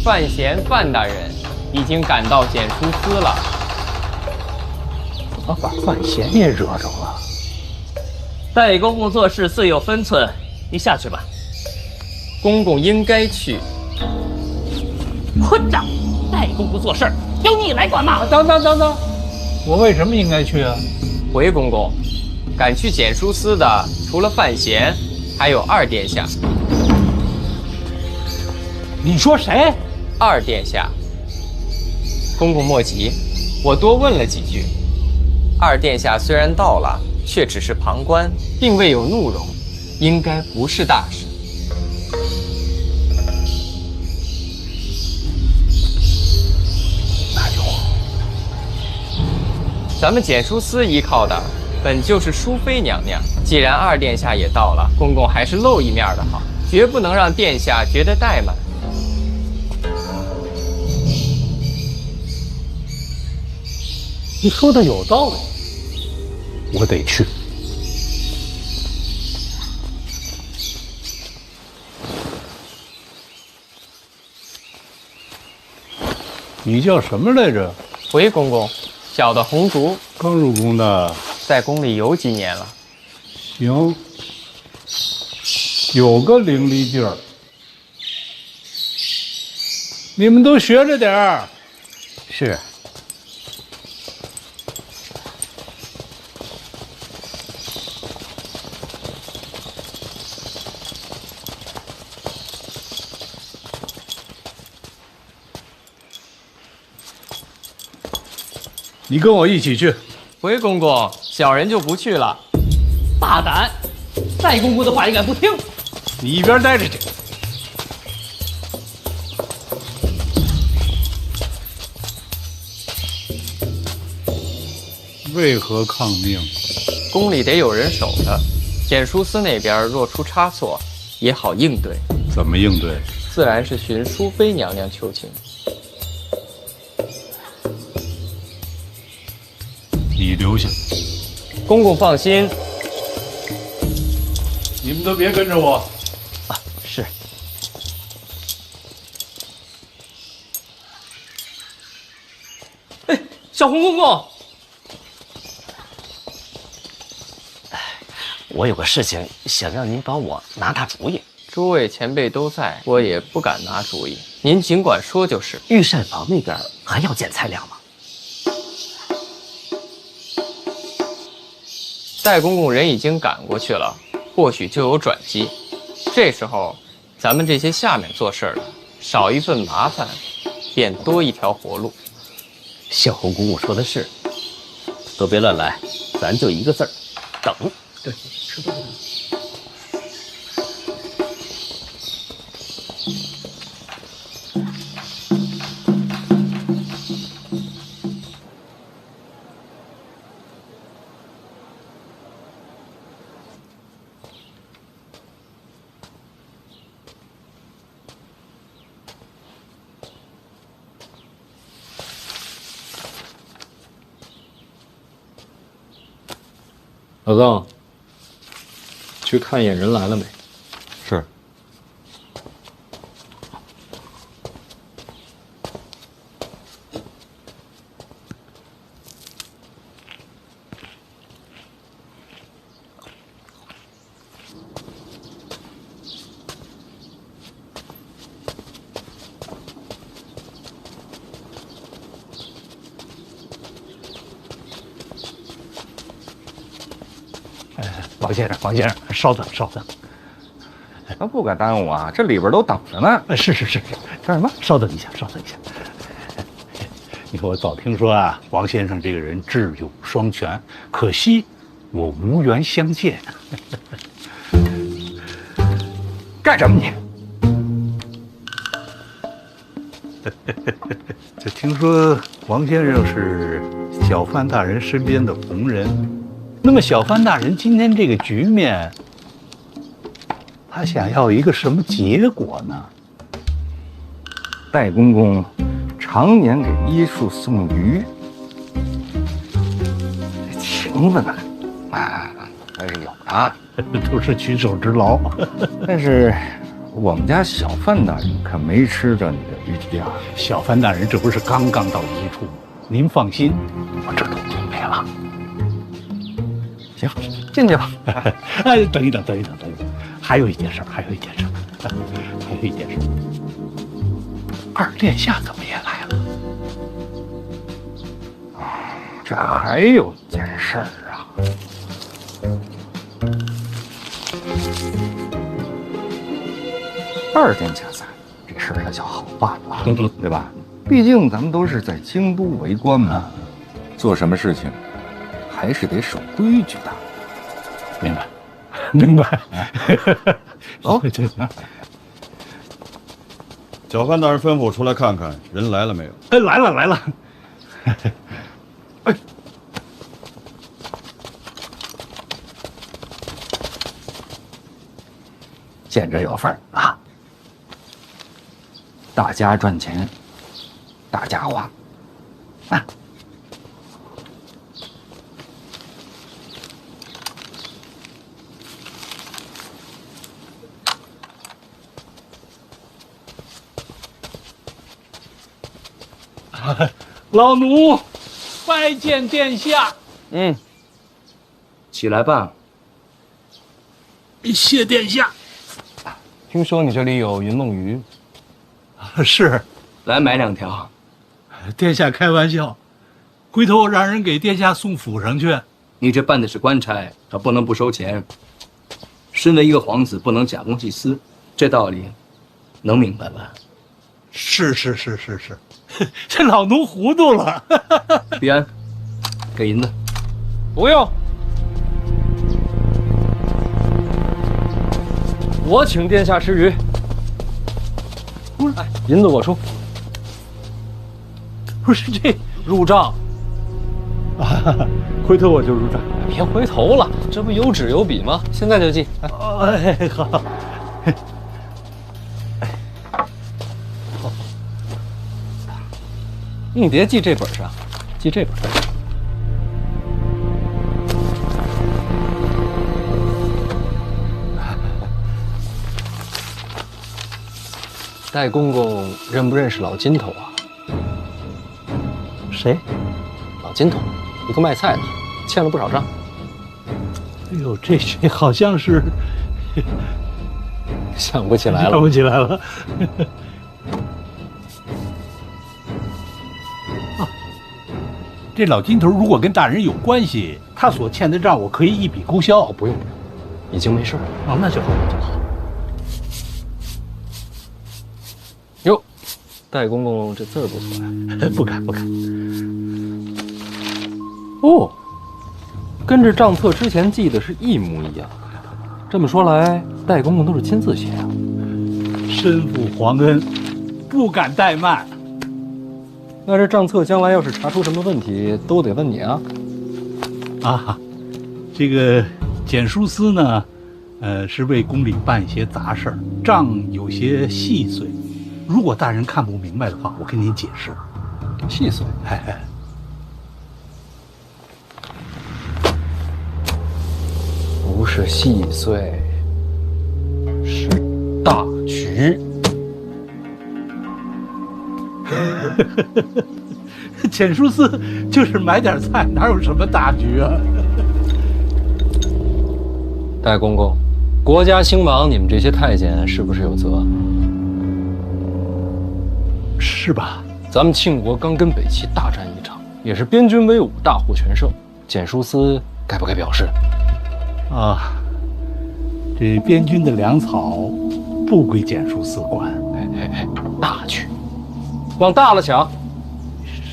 S17: 范闲范大人已经赶到检书司了。
S1: 怎么把范闲也惹着了？
S16: 戴公公做事自有分寸，你下去吧。
S17: 公公应该去。
S16: 混账！戴公公做事由你来管吗？
S1: 等，我为什么应该去啊？
S17: 回公公，赶去检书司的除了范闲，还有二殿下。
S1: 你说谁？
S17: 二殿下。公公莫急，我多问了几句。二殿下虽然到了，却只是旁观，并未有怒容，应该不是大事。
S1: 那就好。
S17: 咱们检书司依靠的本就是淑妃娘娘，既然二殿下也到了，公公还是露一面的好，绝不能让殿下觉得怠慢。
S1: 你说的有道理，我得去。
S18: 你叫什么来着？
S17: 回公公，小的红烛。
S18: 刚入宫的，
S17: 在宫里有几年了。
S18: 行，有个伶俐劲儿。你们都学着点儿。
S6: 是。
S18: 你跟我一起去。
S17: 回公公，小人就不去了。
S16: 大胆！戴公公的话也敢不听？
S18: 你一边待着去。为何抗命？
S17: 宫里得有人守着，简书司那边若出差错，也好应对。
S18: 怎么应对？
S17: 自然是寻淑妃娘娘求情。
S18: 你留下。
S17: 公公放心。
S18: 你们都别跟着我。
S16: 啊，是。哎，小红公公，
S6: 我有个事情想让您帮我拿拿主意。
S17: 诸位前辈都在，我也不敢拿主意。您尽管说就是。
S6: 御膳房那边还要减菜量吗？
S17: 戴公公人已经赶过去了，或许就有转机。这时候，咱们这些下面做事的，少一份麻烦，便多一条活路。
S6: 小红公公说的是，都别乱来，咱就一个字儿，等。
S16: 对，是的。
S3: 老邓，去看一眼人来了没？
S13: 是。
S1: 王先生，王先生，稍等，稍等。
S5: 那不敢耽误啊，这里边都等着呢。
S1: 是，干什么？稍等一下，稍等一下。你看，我早听说啊，王先生这个人智勇双全，可惜我无缘相见。干什么你？这听说王先生是小范大人身边的红人。那么小范大人今天这个局面，他想要一个什么结果呢？
S5: 戴公公常年给医术送鱼，这情分呢，还是有的，
S1: 都是举手之劳。
S5: 但是我们家小范大人可没吃着你的鱼鸡啊！
S1: 小范大人这不是刚刚到医处吗？您放心，我这都准备了。
S5: 行，进去吧。
S1: 哎，等一等，还有一件事，二殿下怎么也来了？
S5: 这还有一件事啊。二殿下在，这事儿那就好办了，对吧？毕竟咱们都是在京都为官嘛，做什么事情还是得守规矩的。
S1: 明白。
S5: 哦，
S12: 小范大人吩咐我出来看看，人来了没有？
S1: 哎，来了。哎，
S5: 见着有份儿啊！大家赚钱，大家花，啊！
S18: 老奴拜见殿下。
S15: 起来吧。
S18: 谢殿下。
S15: 听说你这里有云梦鱼，
S18: 是，
S15: 来买2条。
S18: 殿下开玩笑，回头让人给殿下送府上去。
S15: 你这办的是官差，他不能不收钱。身为一个皇子，不能假公济私，这道理能明白吧？
S18: 是，这老奴糊涂了。
S15: 必安，给银子。
S3: 不用，我请殿下吃鱼。银子我出。
S18: 不是这
S3: 入账。
S18: 回头我就入账。
S3: 别回头了，这不有纸有笔吗？现在就记。
S18: 哎，好。
S3: 你别记这本上，记这本。戴公公认不认识老金头啊？
S18: 谁？
S3: 老金头，一个卖菜的，欠了不少账。
S18: 哎呦，这好像是
S3: 想不起来了。
S18: 想不起来了。这老金头如果跟大人有关系，他所欠的账我可以一笔勾销。
S3: 不用，已经没事了。
S18: 哦，那就好，那就好。
S3: 哟，戴公公这字儿不错呀。
S18: 不敢。
S3: 哦，跟这账册之前记的是一模一样。这么说来，戴公公都是亲自写啊。
S18: 身负皇恩，不敢怠慢。
S3: 那这账册将来要是查出什么问题，都得问你啊！
S18: 这个简书司呢，是为宫里办一些杂事儿，账有些细碎。如果大人看不明白的话，我跟您解释。
S3: 细碎？不是细碎，是大局。
S18: 简书司就是买点菜，哪有什么大局啊？
S3: 戴公公，国家兴亡，你们这些太监是不是有责？
S18: 是吧？
S3: 咱们庆国刚跟北齐大战一场，也是边军威武，大获全胜。简书司该不该表示？
S18: 这边军的粮草不归简书司管。
S3: 大局，往大了想。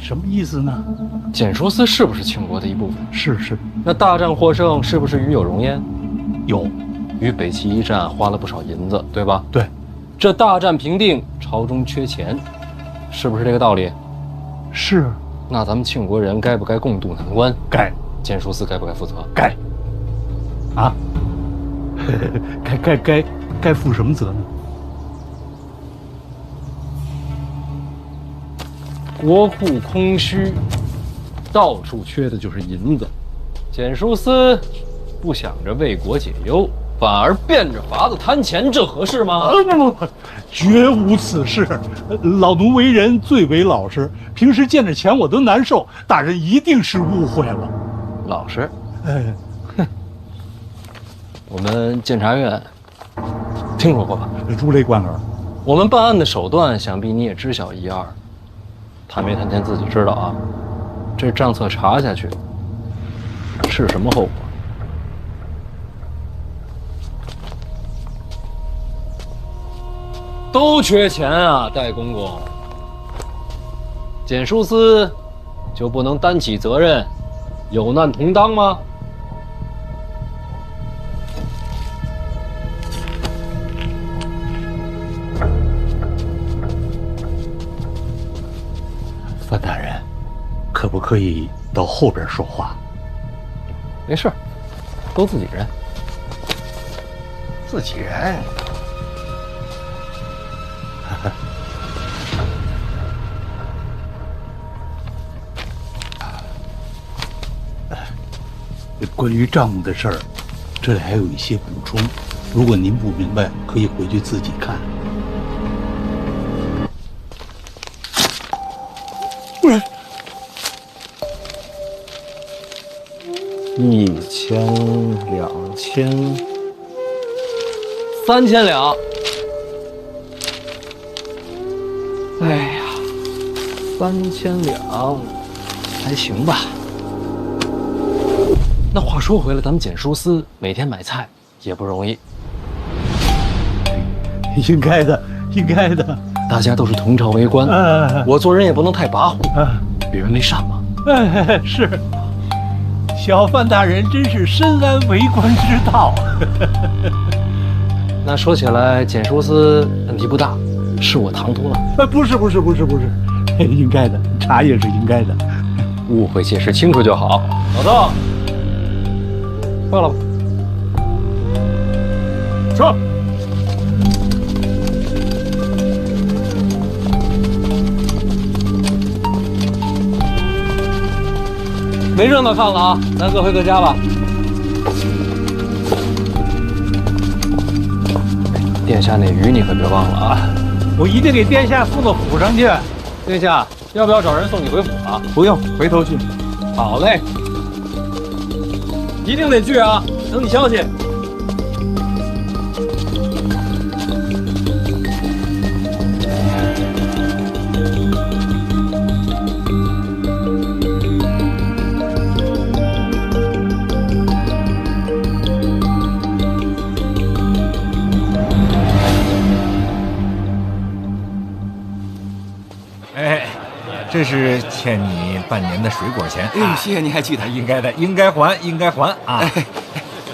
S18: 什么意思呢？
S3: 简书司是不是庆国的一部分？
S18: 是。
S3: 那大战获胜是不是与有荣焉？
S18: 有。
S3: 与北齐一战花了不少银子，对吧？
S18: 对。
S3: 这大战平定，朝中缺钱，是不是这个道理？
S18: 是。
S3: 那咱们庆国人该不该共度难关？
S18: 该。
S3: 简书司该不该负责？
S18: 该。该负什么责呢？
S3: 国库空虚，到处缺的就是银子。简书司不想着为国解忧，反而变着法子贪钱，这合适吗？
S18: 不，绝无此事。老奴为人最为老实，平时见着钱我都难受。大人一定是误会了。
S3: 老实？我们监察院听说过吧？
S18: 如雷贯耳。
S3: 我们办案的手段，想必你也知晓一二。贪没贪钱自己知道啊。这账册查下去是什么后果？都缺钱啊，戴公公。简书司就不能担起责任，有难同当吗？
S18: 范大人，可不可以到后边说话？
S3: 没事，都自己人。
S5: 自己人。
S18: 关于账目的事儿，这里还有一些补充，如果您不明白，可以回去自己看。
S12: 夫人
S17: ，1000、2000、3000两。哎呀，3000两还行吧。那话说回来，咱们简书司每天买菜也不容易。
S18: 应该的，应该的。
S17: 大家都是同朝为官，我做人也不能太跋扈，与人为善嘛。
S18: 是。小范大人真是深谙为官之道。
S17: 那说起来，简书司问题不大，是我唐突了。
S18: 不是，应该的，茶叶是应该的。
S17: 误会解释清楚就好。老邓，放了吧。
S1: 说。
S17: 没热闹看了啊，咱各回各家吧。殿下那鱼你可别忘了啊！
S18: 我一定给殿下送到府上去。
S17: 殿下要不要找人送你回府啊？
S12: 不用，回头去。
S17: 好嘞，一定得去啊！等你消息。
S5: 这是欠你半年的水果钱。
S6: 哎，谢谢您还记得，
S5: 应该的，应该还，应该还啊！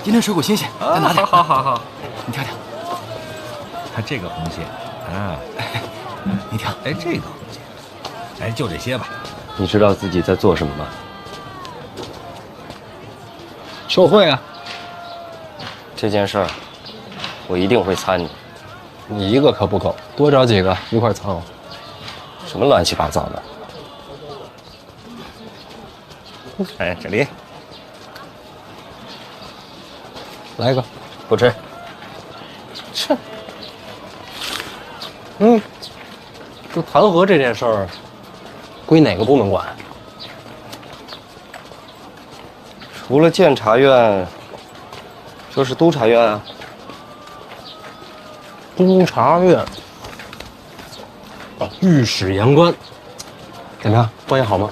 S6: 今天水果新鲜，再拿点。
S5: 好，
S6: 你挑挑。
S5: 看这个红线啊，
S6: 你挑。
S5: 哎，这个红线，哎，就这些吧。
S8: 你知道自己在做什么吗？
S17: 受贿啊！
S8: 这件事儿，我一定会参与。
S17: 你一个可不够，多找几个一块掺和。
S8: 什么乱七八糟的？
S5: 哎，这里
S17: 来一个，
S8: 不吃。
S17: 切。这弹劾这件事儿，归哪个部门管？
S8: 除了监察院，就是督察院啊。
S17: 督察院。御史言官，怎么样？关系好吗？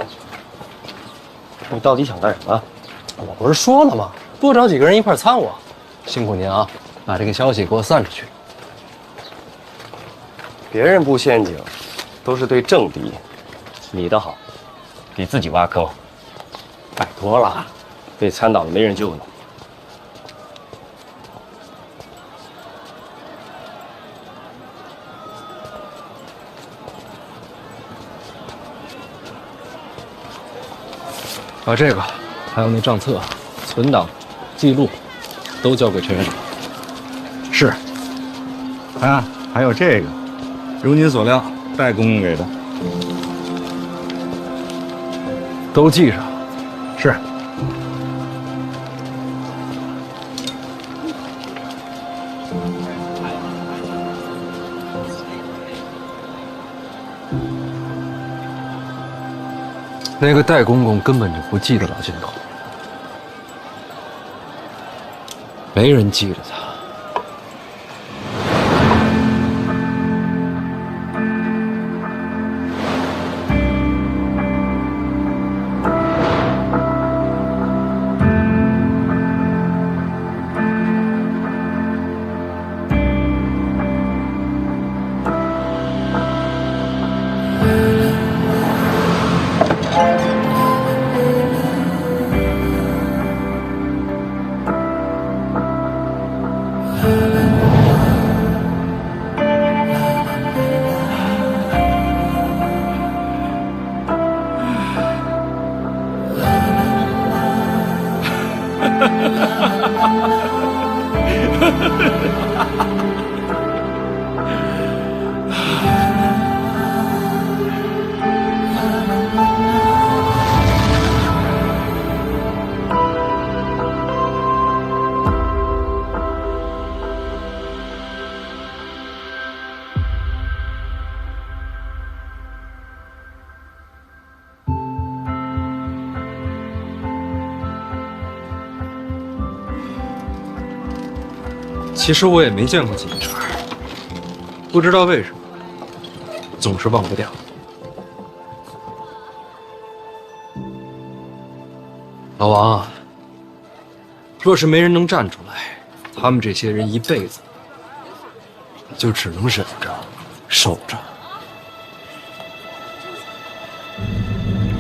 S8: 你到底想干什么？
S17: 我不是说了吗？多找几个人一块参我。辛苦您啊，把这个消息给我散出去。
S8: 别人布陷阱，都是对政敌，你的好，给自己挖坑。
S17: 拜托了，
S8: 被参倒了没人救你。
S17: 把这个，还有那账册、存档、记录，都交给陈院长。
S5: 是。啊，还有这个，如您所料，戴公公给的，
S17: 都记上。
S5: 是。
S3: 那个戴公公根本就不记得老金头，
S17: 没人记着他。
S3: 其实我也没见过金茬，不知道为什么总是忘不掉。老王，若是没人能站出来，他们这些人一辈子就只能忍着、守着。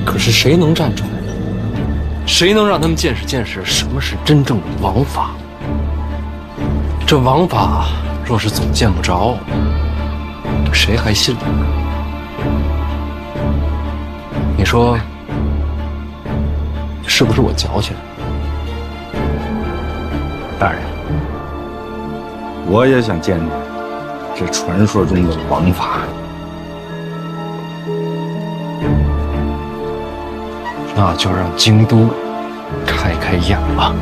S3: 可是谁能站出来呢？谁能让他们见识见识什么是真正的王法？这王法若是总见不着，谁还信呢？你说是不是我矫情？
S5: 大人，我也想见见这传说中的王法。
S3: 那就让京都开开眼吧。